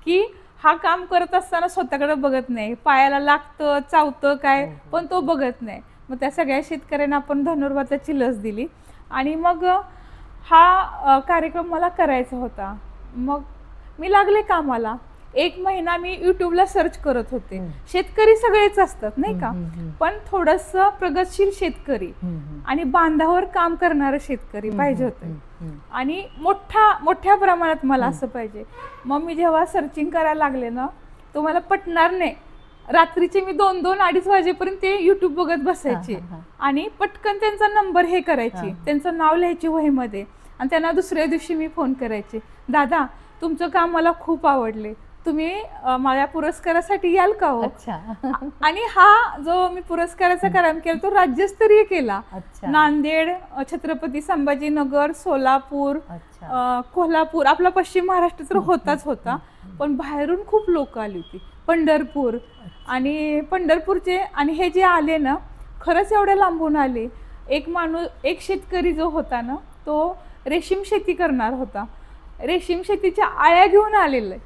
की हा काम करत असताना स्वतःकडे बघत नाही, पायाला लागतं चावतं काय पण तो बघत नाही. मग त्या सगळ्या शेतकऱ्यांना आपण धनुर्वाताची लस दिली आणि मग हा कार्यक्रम मला करायचा होता. मग मी लागले कामाला. 1 महिना मी यूट्यूबला सर्च करत होते. शेतकरी सगळेच असतात नाही का, पण थोडंसं प्रगतशील शेतकरी आणि बांधावर काम करणारं शेतकरी पाहिजे होतं आणि मोठ्या प्रमाणात मला असं पाहिजे. मग मी जेव्हा सर्चिंग करायला लागले ना, तुम्हाला पटणार नाही, रात्रीचे मी 2-2, 2:30 वाजेपर्यंत ते यूट्यूब बघत बसायचे आणि पटकन त्यांचा नंबर हे करायची, त्यांचं नाव लिहायची वहीमध्ये आणि त्यांना दुसऱ्या दिवशी मी फोन करायचे, दादा तुमचं काम मला खूप आवडले, तुम्ही माझ्या पुरस्कारासाठी याल का हो. आणि हा जो मी पुरस्काराचा कार्यक्रम केला तो राज्यस्तरीय केला. नांदेड, छत्रपती संभाजीनगर, सोलापूर, कोल्हापूर, आपला पश्चिम महाराष्ट्र तर होताच होता, पण बाहेरून खूप लोक आली होती, पंढरपूर. आणि पंढरपूरचे आणि हे जे आले ना खरंच एवढे लांबून आले. एक शेतकरी जो होता ना तो रेशीम शेती करणार होता, रेशीम शेतीच्या आळ्या घेऊन आलेले.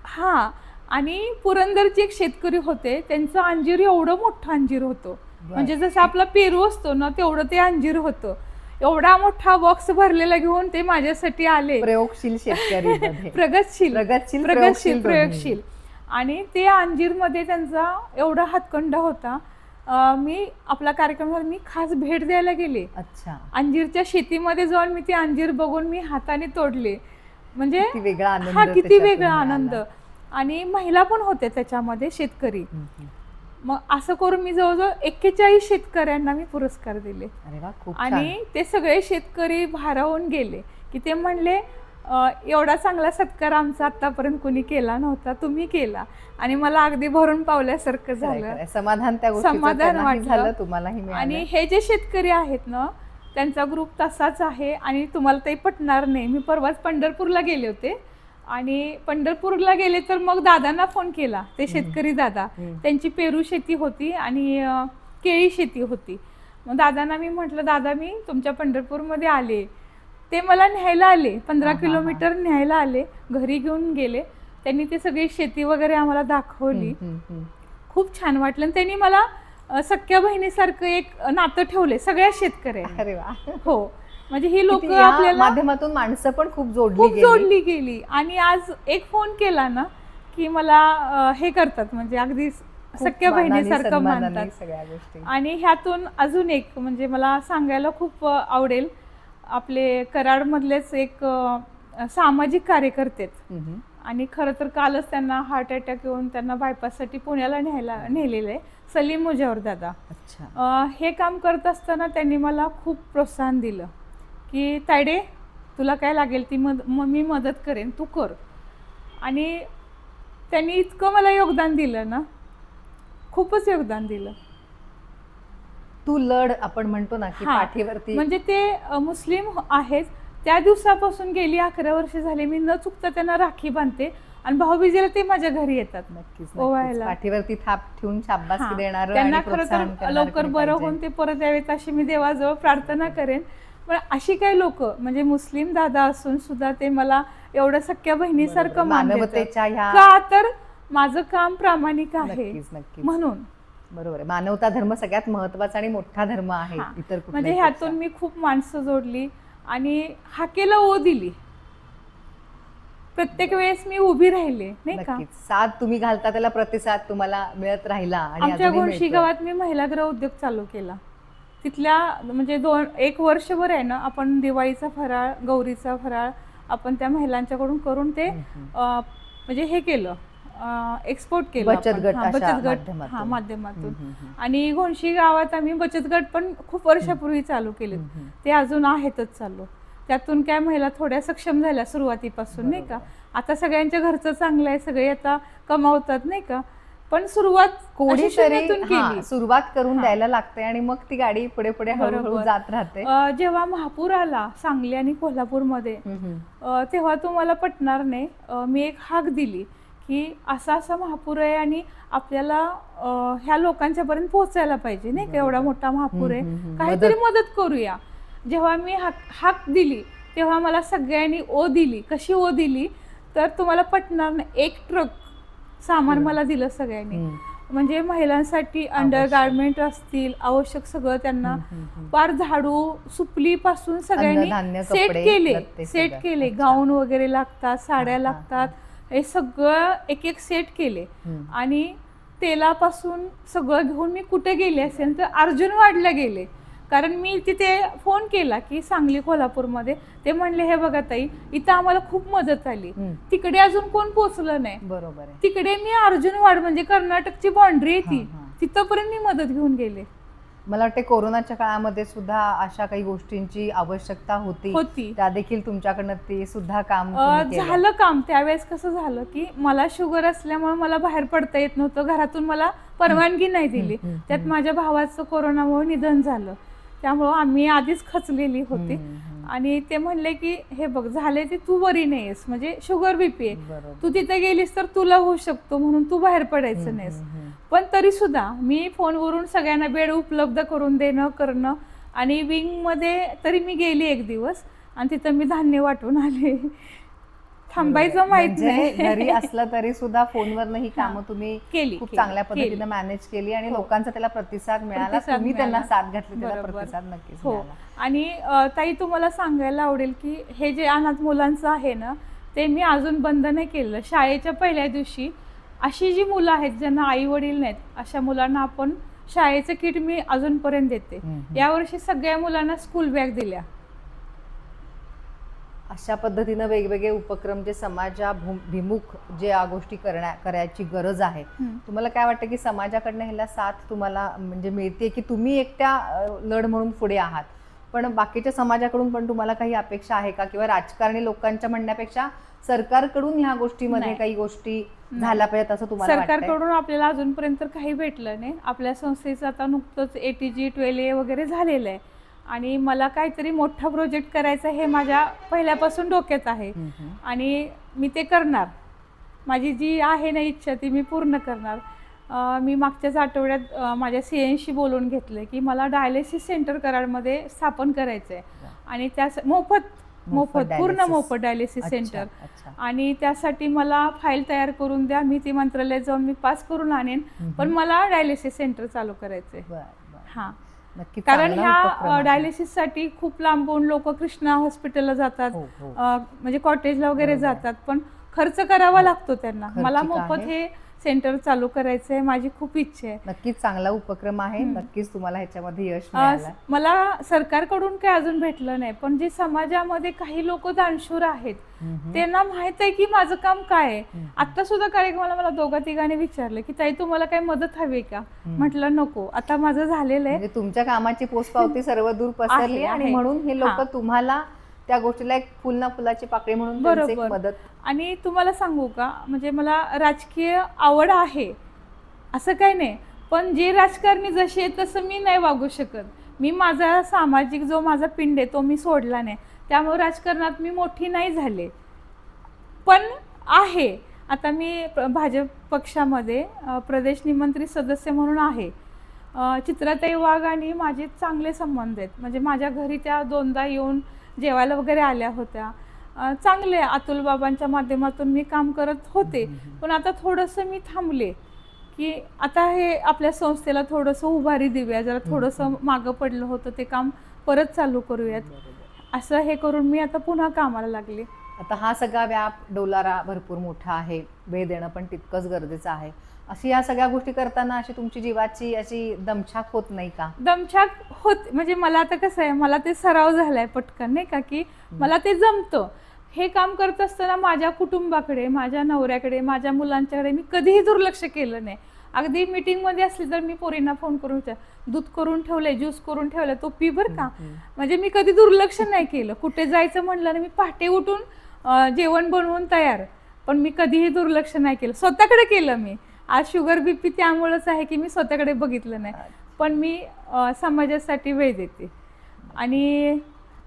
हा. आणि पुरंदरचे एक शेतकरी होते, त्यांचं अंजीर एवढं मोठं अंजीर होतं, म्हणजे जसं आपला पेरू असतो ना तेवढं ते अंजीर होतं. एवढा मोठा बॉक्स भरलेला घेऊन ते माझ्यासाठी आले. प्रयोगशील शेतकरी, प्रयोगशील. आणि ते अंजीरमध्ये त्यांचा एवढा हातखंडा होता. मी आपला कार्यक्रमात मी खास भेट द्यायला गेले. अंजीरच्या शेतीमध्ये जाऊन मी ते अंजीर बघून मी हाताने तोडले. म्हणजे किती वेगळा आनंद. आणि महिला पण होत्या त्याच्यामध्ये, शेतकरी. मग असं करून मी जवळजवळ 41 शेतकऱ्यांना मी पुरस्कार दिले. आणि ते सगळे शेतकरी भारावून गेले की ते म्हणले एवढा चांगला सत्कार आमचा आतापर्यंत कोणी केला नव्हता, तुम्ही केला. आणि मला अगदी भरून पावल्यासारखं झालं, समाधान वाटलं तुम्हालाही. आणि हे जे शेतकरी आहेत ना त्यांचा ग्रुप तसाच आहे आणि तुम्हाला ते पटणार नाही. मी परवाच पंढरपूरला गेले होते आणि पंढरपूरला गेले तर मग दादांना फोन केला, ते शेतकरी दादा, त्यांची पेरू शेती होती आणि केळी शेती होती. मग दादांना मी म्हटलं, दादा मी तुमच्या पंढरपूरमध्ये आले. ते मला न्यायला आले, 15 किलोमीटर न्यायला आले, घरी घेऊन गेले. त्यांनी ते सगळी शेती वगैरे आम्हाला दाखवली. खूप छान वाटलं. त्यांनी मला सख्या बहिणीसारखं एक नातं ठेवले सगळ्या शेतकऱ्यांनी. अरे वा. हो, म्हणजे ही लोक किती या आपल्याला माध्यमातून माणसं पण खूप जोडली गेली. आणि आज एक फोन केला ना की मला हे करतात, म्हणजे अगदी सख्या बहिणीसारखं मानतात सगळ्या गोष्टी. आणि ह्यातून अजून एक म्हणजे मला सांगायला खूप आवडेल, आपले कराडमधलेच एक सामाजिक कार्यकर्ते आहेत. आणि खरं तर कालच त्यांना हार्ट अटॅक येऊन त्यांना बायपाससाठी पुण्याला नेलेलं आहे, सलीम मुजावर दादा. हे काम करत असताना त्यांनी मला खूप प्रोत्साहन दिलं की तायडे तुला काय लागेल ती मी मदत करेन, तू कर. आणि त्यांनी इतकं मला योगदान दिलं ना, खूपच योगदान दिलं. तू लढ आपण म्हणतो ना की पाठीवरती. म्हणजे ते मुस्लिम आहेत, त्या दिवसापासून गेली 11 वर्ष झाले मी न चुकता त्यांना राखी बांधते आणि भाऊबीजेला ते माझ्या घरी येतात. नक्कीच पाठीवरती थाप ठेवून शाबासकी देणार, त्यांना खरं तर लवकर बरं होऊन ते परत यावेत अशी मी देवाजवळ प्रार्थना करेन. पण अशी काही लोक म्हणजे मुस्लिम दादा असून सुद्धा ते मला एवढं सख्या बहिणीसारखं मानवतेच्या का, तर माझं काम प्रामाणिक आहे म्हणून. बरोबर आहे. मानवता धर्म सगळ्यात महत्वाचा आणि मोठा धर्म आहे. इतर म्हणजे ह्यातून मी खूप माणसं जोडली आणि हाकेला ओ दिली. प्रत्येक वेळेस मी उभी राहिले, नाही का. साथ तुम्ही घालता त्याला प्रतिसाद तुम्हाला मिळत राहिला. आणि आमच्या घोणशी गावात मी महिला गृह उद्योग चालू केला. तिथल्या म्हणजे 1 वर्षभर आहे ना, आपण दिवाळीचा फराळ, गौरीचा फराळ आपण त्या महिलांच्याकडून करून ते म्हणजे हे केलं, एक्सपोर्ट केलं बचत गट माध्यमातून. आणि घोणशी गावात आम्ही बचत गट पण खूप वर्षापूर्वी चालू केले, ते अजून आहेतच चालू. त्यातून काय महिला थोड्या सक्षम झाल्या सुरुवातीपासून, नाही का. आता सगळ्यांच्या घरचं चांगलं आहे, सगळे आता कमावतात, नाही का. पण सुरुवात सुरुवात करून द्यायला लागते आणि मग ती गाडी पुढे पुढे हळूहळू जात राहते. जेव्हा महापूर आला सांगली आणि कोल्हापूरमध्ये, तेव्हा तुम्हाला पटणार नाही, मी एक हाक दिली की असा महापूर आहे आणि आपल्याला ह्या लोकांच्या पर्यंत पोहोचायला पाहिजे, नाही का. एवढा मोठा महापूर आहे, काहीतरी मदत करूया. जेव्हा मी हाक दिली तेव्हा मला सगळ्यांनी ओ दिली. कशी ओ दिली तर तुम्हाला पटणार नाही, 1 ट्रक सामान मला दिलं सगळ्यांनी. म्हणजे महिलांसाठी अंडर गार्मेंट असतील, आवश्यक सगळं त्यांना, पार झाडू सुपली पासून सगळ्यांनी सेट केले. गाऊन वगैरे लागतात, साड्या लागतात, हे सगळं एक सेट केले. आणि तेलापासून सगळं घेऊन मी कुठे गेले असेल तर अर्जुनवाडला गेले, कारण मी तिथे फोन केला की सांगली कोल्हापूरमध्ये. ते म्हणले हे बघा ताई, इथं आम्हाला खूप मदत आली, तिकडे अजून कोण पोहोचलं नाही. बरोबर आहे. तिकडे मी अर्जुनवाड म्हणजे कर्नाटकची बाउंड्री आहे ती, तिथपर्यंत मी मदत घेऊन गेले. मला वाटते कोरोनाच्या काळामध्ये सुद्धा अशा काही गोष्टींची आवश्यकता होती, त्या देखील तुमच्याकडनं ते सुद्धा काम झालं. काम त्यावेळेस कसं झालं की मला शुगर असल्यामुळे मला बाहेर पडता येत नव्हतं, घरातून मला परवानगी नाही दिली. त्यात माझ्या भावाचं कोरोनामुळे निधन झालं, त्यामुळं आम्ही आधीच खचलेली होती. आणि ते म्हणले की हे बघ झाले ते, तू बरी नाहीस, म्हणजे शुगर बीपी आहे, तू तिथे गेलीस तर तुला होऊ शकतो, म्हणून तू बाहेर पडायचं नाहीस. पण तरी सुद्धा मी फोनवरून सगळ्यांना बेड उपलब्ध करून देणं करणं. आणि विंगमध्ये तरी मी गेली 1 दिवस आणि तिथं मी धान्य वाटून आले. थांबायचं माहित नाही, घरी असलं तरी सुद्धा फोनवर ही कामं तुम्ही केली, खूप चांगल्या पद्धतीने मॅनेज केली आणि लोकांचा त्याला प्रतिसाद मिळाला. तुम्ही त्यांना साथ घातली, त्याला प्रतिसाद नक्कीच मिळाला. आणि ताई तुम्हाला सांगायला आवडेल की हे जे अनाथ मुलांचं आहे ना, ते मी अजून बंद नाही केलं. शाळेच्या पहिल्या दिवशी अशी जी मुलं आहेत ज्यांना आई वडील नाहीत, अशा मुलांना आपण शाळेचं किट मी अजूनपर्यंत देते. यावर्षी सगळ्या मुलांना स्कूल बॅग दिल्या. अशा पद्धतीनं वेगवेगळे उपक्रम जे समाजाभिमुख जे गोष्टी करायची गरज आहे, तुम्हाला काय वाटतं की समाजाकडनं ह्याला साथ तुम्हाला म्हणजे मिळते की तुम्ही एकट्या लढ म्हणून पुढे आहात, पण बाकीच्या समाजाकडून पण तुम्हाला काही अपेक्षा आहे का? किंवा राजकारणी लोकांच्या म्हणण्यापेक्षा सरकारकडून ह्या गोष्टीमध्ये काही गोष्टी झाल्या पाहिजेत असं तुम्हाला वाटतं? सरकारकडून आपल्याला अजूनपर्यंत काही भेटलं नाही. आपल्या संस्थेचं आता नुकतंच ATG 12A वगैरे झालेलं आहे आणि मला काहीतरी मोठा प्रोजेक्ट करायचा हे माझ्या पहिल्यापासून डोक्यात आहे आणि मी ते करणार. माझी जी आहे ना इच्छा ती मी पूर्ण करणार. मी मागच्याच आठवड्यात माझ्या CNशी बोलून घेतलं की मला डायलिसिस सेंटर कराडमध्ये स्थापन करायचं आहे आणि त्या मोफत पूर्ण मोफत डायलिसिस सेंटर. आणि त्यासाठी मला फाईल तयार करून द्या, मी ती मंत्रालयात जाऊन मी पास करून आणेन, पण मला डायलिसिस सेंटर चालू करायचं आहे. हां, कारण ह्या डायलिसिससाठी खूप लांबून लोक कृष्णा हॉस्पिटलला जातात, म्हणजे कॉटेजला वगैरे जातात, पण खर्च करावा लागतो त्यांना. मला मोफत हे सेंटर चालू करायचं आहे, माझी खूप इच्छा आहे. नक्कीच चांगला उपक्रम आहे, नक्कीच तुम्हाला ह्याच्यामध्ये यश मिळालं. मला सरकारकडून काय अजून भेटलं नाही, पण जे समाजामध्ये काही लोक दानशूर आहेत त्यांना माहित आहे की माझं काम काय आहे. आता सुद्धा कार्यक्रमाला मला दोघा तिघांनी विचारलं की ताई तुम्हाला काही मदत हवी का, म्हटलं नको, आता माझं झालेलं आहे. तुमच्या कामाची पोचपावती सर्व दूर पसरली आणि म्हणून हे लोक तुम्हाला त्या गोष्टीला एक फुल ना फुलाची पाकळी म्हणून मदत. आणि तुम्हाला सांगू का, म्हणजे मला राजकीय आवड आहे असं काही नाही, पण जे राजकारणी जसे आहेत तसं मी नाही वागू शकत. मी माझा सामाजिक जो माझा पिंड आहे तो मी सोडला नाही, त्यामुळे राजकारणात मी मोठी नाही झाले, पण आहे. आता मी भाजप पक्षामध्ये प्रदेश निमंत्रित सदस्य म्हणून आहे. चित्राताई वाघ आणि माझे चांगले संबंध आहेत, म्हणजे माझ्या घरी त्या दोनदा येऊन जेवायला वगैरे आल्या होत्या. चांगले अतुल बाबांच्या माध्यमातून मी काम करत होते, पण आता थोडंसं मी थांबले की आता हे आपल्या संस्थेला थोडंसं उभारी देऊया, जरा थोडंसं मागं पडलं होतं ते काम परत चालू करूयात, असं हे करून मी आता पुन्हा कामाला लागले. आता हा सगळा व्याप डोलारा भरपूर मोठा आहे, वेळ देणं पण तितकंच गरजेचं आहे. अशी या सगळ्या गोष्टी करताना अशी तुमची जीवाची अशी दमछाक होत नाही का? दमछाक होत, म्हणजे मला आता कसं आहे, मला ते सराव झालाय पटकन नाही का, की मला ते जमतं. हे काम करत असताना माझ्या कुटुंबाकडे, माझ्या नवऱ्याकडे, माझ्या मुलांच्याकडे मी कधीही दुर्लक्ष केलं नाही. अगदी मीटिंगमध्ये असली तर मी पोरींना फोन करून दूध करून ठेवले, ज्यूस करून ठेवले, तो पी बरं का. म्हणजे मी कधी दुर्लक्ष नाही केलं. कुठे जायचं म्हणलं ना, मी पहाटे उठून जेवण बनवून तयार, पण मी कधीही दुर्लक्ष नाही केलं. स्वतःकडे केलं मी. आज शुगर BP त्यामुळेच आहे की मी स्वतःकडे बघितलं नाही, पण मी समाजासाठी वेळ देते. आणि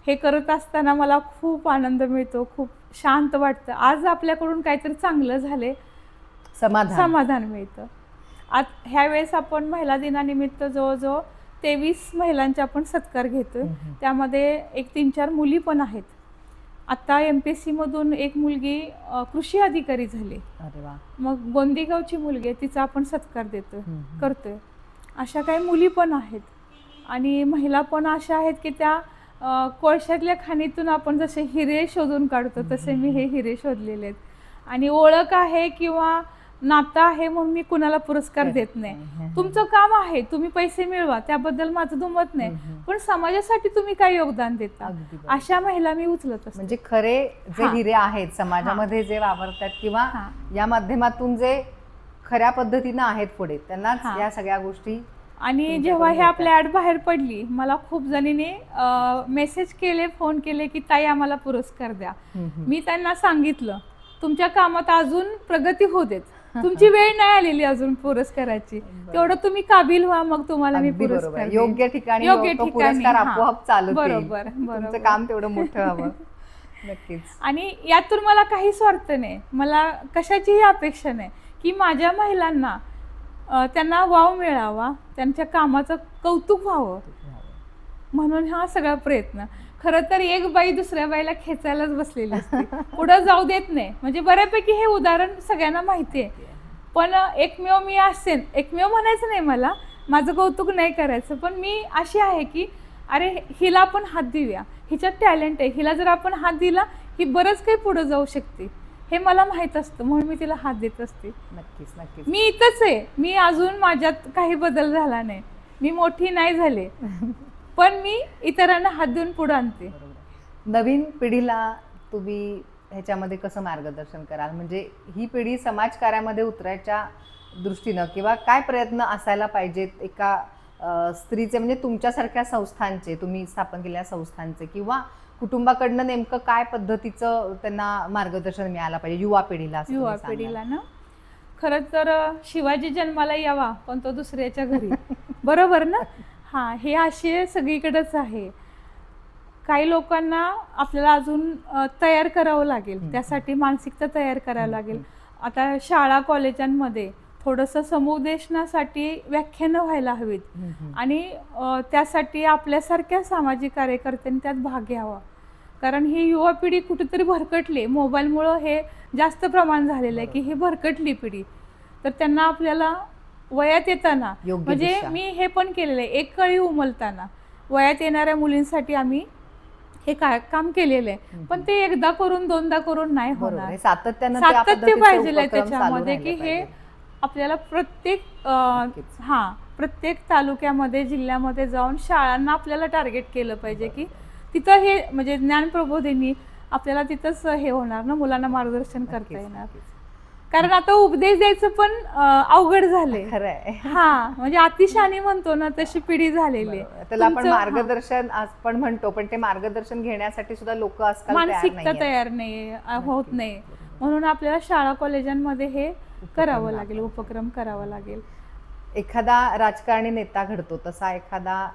हे करत असताना मला खूप आनंद मिळतो, खूप शांत वाटतं. आज आपल्याकडून काहीतरी चांगलं झाले, समाधान मिळतं. आज ह्यावेळेस आपण महिला दिनानिमित्त जवळजवळ 23 महिलांचे आपण सत्कार घेतोय. त्यामध्ये एक 3-4 मुली पण आहेत. आता MPSC मधून एक मुलगी कृषी अधिकारी झाली. अरे वा. मग गोंदेगावची मुलगी आहे, तिचा आपण सत्कार देतोय, करतोय. अशा काही मुली पण आहेत आणि महिला पण अशा आहेत की त्या कोळशातल्या खाणीतून आपण जसे हिरे शोधून काढतो तसे मी हे हिरे शोधलेले आहेत. आणि ओळख आहे किंवा नातं आहे म्हणून मी कुणाला पुरस्कार देत नाही. तुमचं काम आहे, तुम्ही पैसे मिळवा, त्याबद्दल माझं दुमत नाही, पण समाजासाठी तुम्ही काय योगदान देता, अशा महिला मी उचलत असते. म्हणजे खरे जे हिरे आहेत समाजामध्ये जे वावरतात किंवा या माध्यमातून जे खऱ्या पद्धतीनं आहेत पुढे, त्यांनाच या सगळ्या गोष्टी. आणि जेव्हा हे आपल्या ऍड बाहेर पडली, मला खूप जणींनी मेसेज केले, फोन केले की ताई आम्हाला पुरस्कार द्या. मी त्यांना सांगितलं तुमच्या कामात अजून प्रगती होऊ देत, तुमची वेळ नाही आलेली अजून पुरस्काराची, तेवढं तुम्ही काबिल व्हा, मग तुम्हाला मी पुरस्कार. योग्य ठिकाणी पुरस्कार आपोआप चालू. बरोबर, तुमचं काम तेवढं मोठं हवं. नक्कीच. आणि यातून मला काही स्वार्थ नाही, मला कशाचीही अपेक्षा नाही की माझ्या महिलांना त्यांना वाव मिळावा, त्यांच्या कामाचं कौतुक व्हावं, म्हणून हा सगळा प्रयत्न. खरं तर एक बाई दुसऱ्या बाईला खेचायलाच बसलेली असते, पुढं जाऊ देत नाही. म्हणजे बऱ्यापैकी हे उदाहरण सगळ्यांना माहिती आहे, पण एकमेव मी असेल, एकमेव म्हणायचं नाही, मला माझं कौतुक नाही करायचं, पण मी अशी आहे की अरे हिला आपण हात देऊया, हिच्यात टॅलेंट आहे, हिला जर आपण हात दिला ही बरंच काही पुढं जाऊ शकते, हे मला माहीत असतं, म्हणून मी तिला हात देत असते. नक्कीच नक्कीच. मी इथंच आहे, मी अजून माझ्यात काही बदल झाला नाही, मी मोठी नाही झाले, पण मी इतरांना हात देऊन पुढे आणते. नवीन पिढीला तुम्ही ह्याच्यामध्ये कसं मार्गदर्शन कराल, म्हणजे ही पिढी समाजकार्यामध्ये उतरायच्या दृष्टीनं किंवा काय प्रयत्न असायला पाहिजेत एका स्त्रीचे, म्हणजे तुमच्यासारख्या संस्थांचे, तुम्ही स्थापन केलेल्या संस्थांचे, किंवा कुटुंबाकडनं नेमकं काय पद्धतीचं त्यांना मार्गदर्शन मिळायला पाहिजे युवा पिढीला ना? खरं तर शिवाजी जन्माला यावा पण तो दुसऱ्याच्या घरी, बरोबर ना? हां, हे आशय सगळीकडेच आहे. काही लोकांना आपल्याला अजून तयार करावं लागेल, त्यासाठी मानसिकता तयार करावी लागेल. आता शाळा कॉलेजांमध्ये थोडंसं समुपदेशनासाठी व्याख्यानं व्हायला हवीत आणि त्यासाठी आपल्यासारख्या सामाजिक कार्यकर्त्यांनी त्यात भाग घ्यावा. कारण ही युवा पिढी कुठेतरी भरकटली, मोबाईलमुळं हे जास्त प्रमाण झालेलं आहे की ही भरकटली पिढी. तर त्यांना आपल्याला वयात येताना, म्हणजे मी हे पण केलेलं आहे, एक कळी उमलताना वयात येणाऱ्या मुलींसाठी आम्ही हे काम केलेलं आहे. पण ते एकदा करून दोनदा करून नाही होणार, सातत्य पाहिजे त्याच्यामध्ये की हे आपल्याला प्रत्येक प्रत्येक तालुक्यामध्ये जिल्ह्यामध्ये जाऊन शाळांना आपल्याला टार्गेट केलं पाहिजे की तिथं हे म्हणजे ज्ञानप्रबोधिनी आपल्याला तिथंच हे होणार ना, मुलांना मार्गदर्शन करता येणार. कारण आता उपदेश द्यायचं पण अवघड झाले. म्हणजे अतिशहाणी म्हणतो ना तशी पिढी झालेली आहे. त्याला आपण मार्गदर्शन आपण म्हणतो, पण ते मार्गदर्शन घेण्यासाठी सुद्धा लोक आजकाल मानसिकता तयार नाही होत नाही. म्हणून आपल्याला शाळा कॉलेजांमध्ये हे करावं लागेल, उपक्रम करावा लागेल. एखादा राजकारणी नेता घडतो तसा एखादा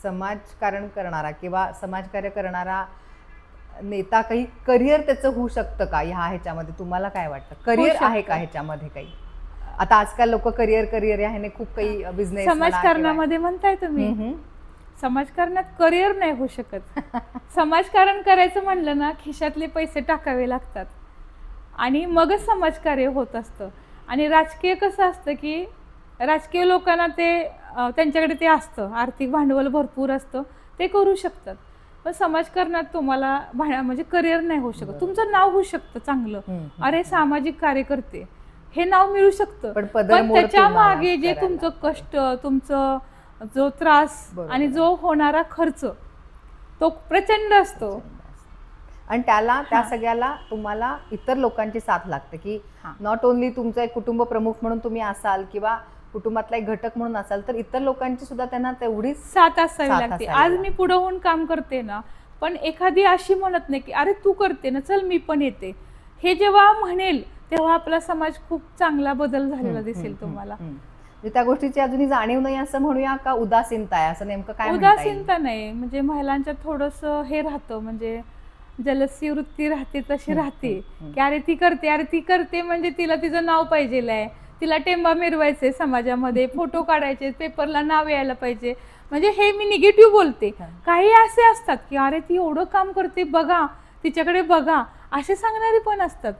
समाजकारण करणारा किंवा समाजकार्य करणारा नेता काही करिअर त्याचं होऊ शकतं का ह्याच्यामध्ये? तुम्हाला काय वाटतं, करिअर आहे का ह्याच्यामध्ये काही? आता आजकाल लोक करिअर ह्याने खूप काही बिझनेस समाजकारणामध्ये म्हणताय तुम्ही. समाजकारणात करिअर नाही होऊ शकत. समाजकारण करायचं म्हणलं ना खिशातले पैसे टाकावे लागतात आणि मगच समाजकार्य होत असतं. आणि राजकीय कसं असतं की राजकीय लोकांना ते त्यांच्याकडे ते असतं, आर्थिक भांडवल भरपूर असतं, ते करू शकतात. पण समाजकारणात तुम्हाला म्हणजे करिअर नाही होऊ शकत. तुमचं नाव होऊ शकतं चांगलं, अरे सामाजिक कार्यकर्ते हे नाव मिळू शकतं, पण त्याच्या मागे जे तुमचं कष्ट, तुमचं जो त्रास आणि जो होणारा खर्च तो प्रचंड असतो. आणि त्या सगळ्याला तुम्हाला इतर लोकांची साथ लागते की नॉट ओन्ली तुमचं एक कुटुंब प्रमुख म्हणून तुम्ही असाल किंवा कुटुंबातला एक घटक म्हणून असाल, तर इतर लोकांची सुद्धा त्यांना तेवढीच साथ असावी लागते. आज मी पुढे होऊन काम करते ना, पण एखादी अशी म्हणत नाही की अरे तू करते ना चल मी पण येते. हे जेव्हा म्हणेल तेव्हा आपला समाज खूप चांगला बदल झालेला दिसेल तुम्हाला. त्या गोष्टीची अजूनही जाणीव नाही असं म्हणूया का उदासीनता आहे, असं नेमकं काय? उदासीनता नाही, म्हणजे महिलांच्या थोडंसं हे राहतं, म्हणजे जलसी वृत्ती राहते तशी राहते की अरे ती करते म्हणजे तिला तिचं नाव पाहिजेल आहे, तिला टेंबा मिरवायचे समाजामध्ये, फोटो काढायचे, पेपरला नाव यायला पाहिजे. म्हणजे हे मी निगेटिव्ह बोलते. काही असे असतात की अरे ती एवढं काम करते बघा, तिच्याकडे बघा, असे सांगणारे पण असतात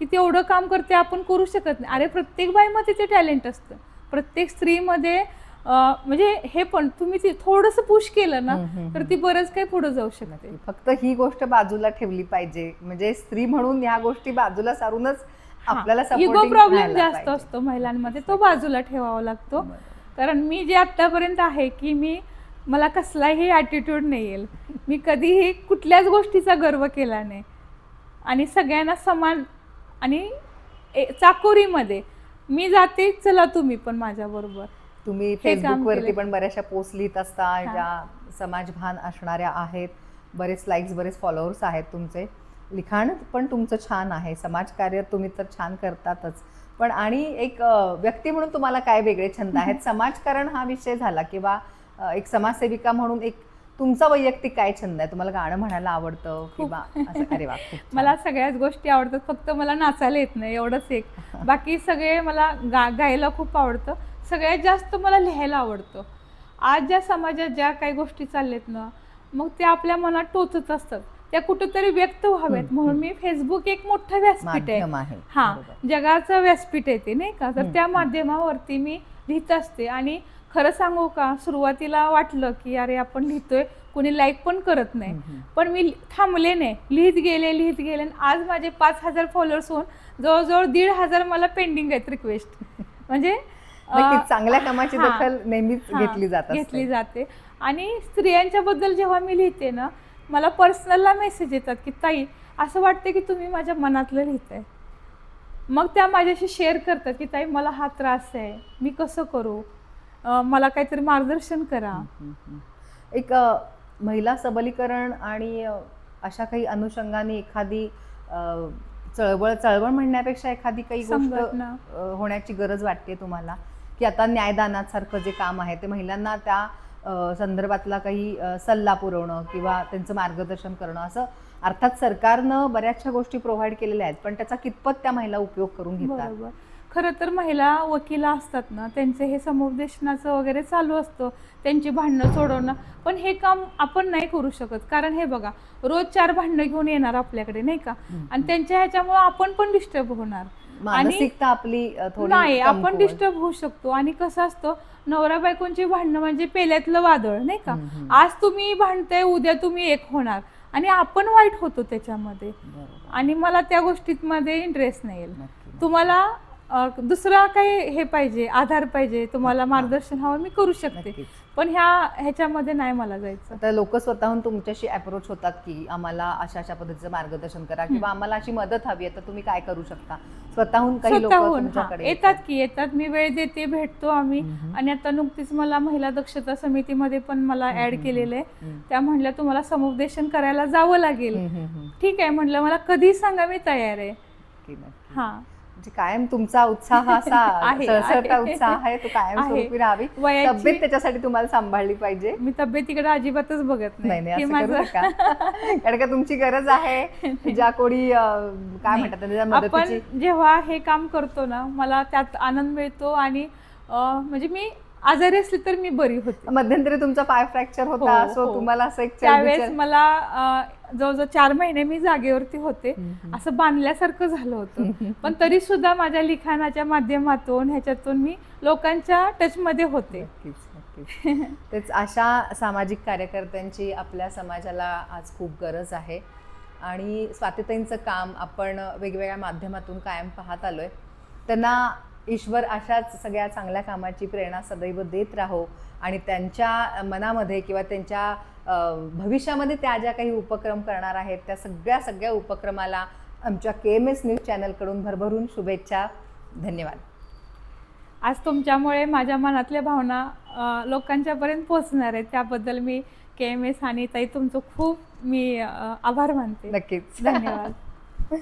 की ती एवढं काम करते आपण करू शकत नाही. अरे प्रत्येक बाईमध्ये ते टॅलेंट असतं, प्रत्येक स्त्रीमध्ये. म्हणजे हे पण तुम्ही ती थोडंसं पुश केलं ना तर ती बरंच काही पुढे जाऊ शकते. फक्त ही गोष्ट बाजूला ठेवली पाहिजे, म्हणजे स्त्री म्हणून ह्या गोष्टी बाजूला सारूनच आपल्याला इगो प्रॉब्लेम जास्त असतो महिलांमध्ये, तो बाजूला ठेवावा लागतो. कारण मी जे आतापर्यंत आहे की मला कसलाही ॲटिट्यूड नाही येईल, मी कधीही कुठल्याच गोष्टीचा गर्व केला नाही आणि सगळ्यांना समान आणि चाकोरीमध्ये मी जाते, चला तुम्ही पण माझ्या बरोबर. तुम्ही फेसबुकवरती पण बऱ्याचशा पोस्ट लिहित असता ज्या समाजभान असणाऱ्या आहेत, बरेच लाईक्स, बरेच फॉलोअर्स आहेत, तुमचे लिखाण पण तुमचं छान आहे, समाजकार्य तुम्ही तर छान करतातच. पण आणि एक व्यक्ती म्हणून तुम्हाला काय वेगळे छंद आहेत? समाजकारण हा विषय झाला, किंवा एक समाजसेविका म्हणून एक तुमचा वैयक्तिक काय छंद आहे? तुम्हाला गाणं म्हणायला आवडतं किंवा असं? अरे वा, मला सगळ्याच गोष्टी आवडतात, फक्त मला नाचायला येत नाही एवढंच एक. बाकी सगळे मला गायला खूप आवडतं. सगळ्यात जास्त मला लिहायला आवडतं. आज ज्या समाजात ज्या काही गोष्टी चालल्यात ना, मग त्या आपल्या मनात टोचत असतात, त्या कुठेतरी व्यक्त व्हाव्यात म्हणून मी फेसबुक एक मोठं व्यासपीठ आहे, जगाचं व्यासपीठ आहे ते, नाही का? तर त्या माध्यमावरती मी लिहित असते. आणि खरं सांगू का, सुरुवातीला वाटलं की अरे आपण लिहितोय, कोणी लाईक पण करत नाही, पण मी थांबले नाही, लिहित गेले. आज माझे 5,000 फॉलोअर्स होऊन जवळजवळ 1,500 मला पेंडिंग आहेत रिक्वेस्ट. म्हणजे चांगल्या कामाची दखल नेहमीच घेतली जाते. आणि स्त्रियांच्या बद्दल जेव्हा मी लिहिते ना, मला पर्सनलला मेसेज येतात की ताई असं वाटते की तुम्ही माझ्या मनातलं लिहिताय. मग त्या माझ्याशी शेअर करतात की ताई मला हा त्रास आहे, मी कसं करू, मला काहीतरी मार्गदर्शन करा. एक महिला सबलीकरण आणि अशा काही अनुषंगाने एखादी चळवळ म्हणण्यापेक्षा एखादी काही गोष्ट होण्याची गरज वाटते तुम्हाला? की आता न्यायदानासारखं जे काम आहे ते महिलांना त्या संदर्भातला काही सल्ला पुरवणं किंवा त्यांचं मार्गदर्शन करणं, असं अर्थात सरकारनं बऱ्याचशा गोष्टी प्रोव्हाइड केलेल्या आहेत, पण त्याचा कितपत त्या महिला उपयोग करून घेतात? बरोबर. खरं तर महिला वकील असतात ना, त्यांचे हे समुपदेशनाचं वगैरे चालू असतं, त्यांची भांडणं सोडवणं. पण हे काम आपण नाही करू शकत, कारण हे बघा, रोज 4 भांडणं घेऊन येणार आपल्याकडे, नाही का? आणि त्यांच्या ह्याच्यामुळे आपण पण डिस्टर्ब होणार. मानसिकता आपली थोडी नाही, आपण कमकुवत. डिस्टर्ब होऊ शकतो. आणि कसं असतं, नवरा बायकोंची भांडणं म्हणजे पेल्यातलं वादळ, नाही का? आज तुम्ही भांडताय, उद्या तुम्ही एक होणार आणि आपण वाईट होतो त्याच्यामध्ये. बरोबर. आणि मला त्या गोष्टींमध्ये इंटरेस्ट नाही येईल. नक्की. तुम्हाला दुसरा काही हे पाहिजे, आधार पाहिजे, तुम्हाला मार्गदर्शन हवं, मी करू शकते. नक्कीच. पण ह्याच्यामध्ये नाही मला जायचं. आता लोक स्वतःहून तुमच्याशी अप्रोच होतात की आम्हाला अशा अशा पद्धतीचं मार्गदर्शन करा किंवा आम्हाला अशी मदत हवी आहे, तर तुम्ही काय करू शकता? स्वतःहून काही लोक स्वतःहून तुमच्याकडे येतात. मी वेळ देते, भेटतो आम्ही. आणि आता नुकतीच मला महिला दक्षता समितीमध्ये पण मला ऍड केलेलं आहे. त्या म्हणल्या तुम्हाला समुपदेशन करायला जावं लागेल. ठीक आहे म्हटलं, मला कधी सांगा, मी तयार आहे. हा, म्हणजे कायम तुमचा उत्साह असा आहे, सळसळता आहे. उत्साह आहे, तो कायम आहे. स्वरूपी राहावी. वयाची- तब्येत त्याच्यासाठी तुम्हाला सांभाळली पाहिजे. मी तब्येतीकडे अजिबातच बघत नाही नाही. असं करू नका. कारण का तुमची गरज आहे. ज्या कोणी काय म्हणतात त्याच्या मदतीची. आपण जेव्हा हे काम करतो ना, मला त्यात आनंद मिळतो. आणि म्हणजे मी आजारी असली तर मी बरी होते. मध्यंतरी तुमचा पाय फ्रॅक्चर होता, हो, सो हो. तुम्हाला असं एक त्यावेळेस मला जवळजवळ 4 महिने मी जागेवरती होते. असं बांधल्यासारखं झालं होतं. पण तरी सुद्धा माझ्या लिखाणाच्या माध्यमातून ह्याच्यातून मी लोकांच्या टचमध्ये होते. नक्कीच. तेच अशा सामाजिक कार्यकर्त्यांची आपल्या समाजाला आज खूप गरज आहे. आणि स्वातीताईंचं काम आपण वेगवेगळ्या माध्यमातून कायम पाहत आलोय. त्यांना ईश्वर अशाच सगळ्या चांगल्या कामाची प्रेरणा सदैव देत राहो. आणि त्यांच्या मनामध्ये किंवा त्यांच्या भविष्यामध्ये त्या ज्या काही उपक्रम करणार आहेत, त्या सगळ्या उपक्रमाला आमच्या KMS न्यूज चॅनलकडून भरभरून शुभेच्छा. धन्यवाद. आज तुमच्यामुळे माझ्या मनातल्या भावना लोकांच्यापर्यंत पोहोचणार आहेत. त्याबद्दल मी KMS आणि ताई तुमचं खूप मी आभार मानते. नक्कीच. धन्यवाद.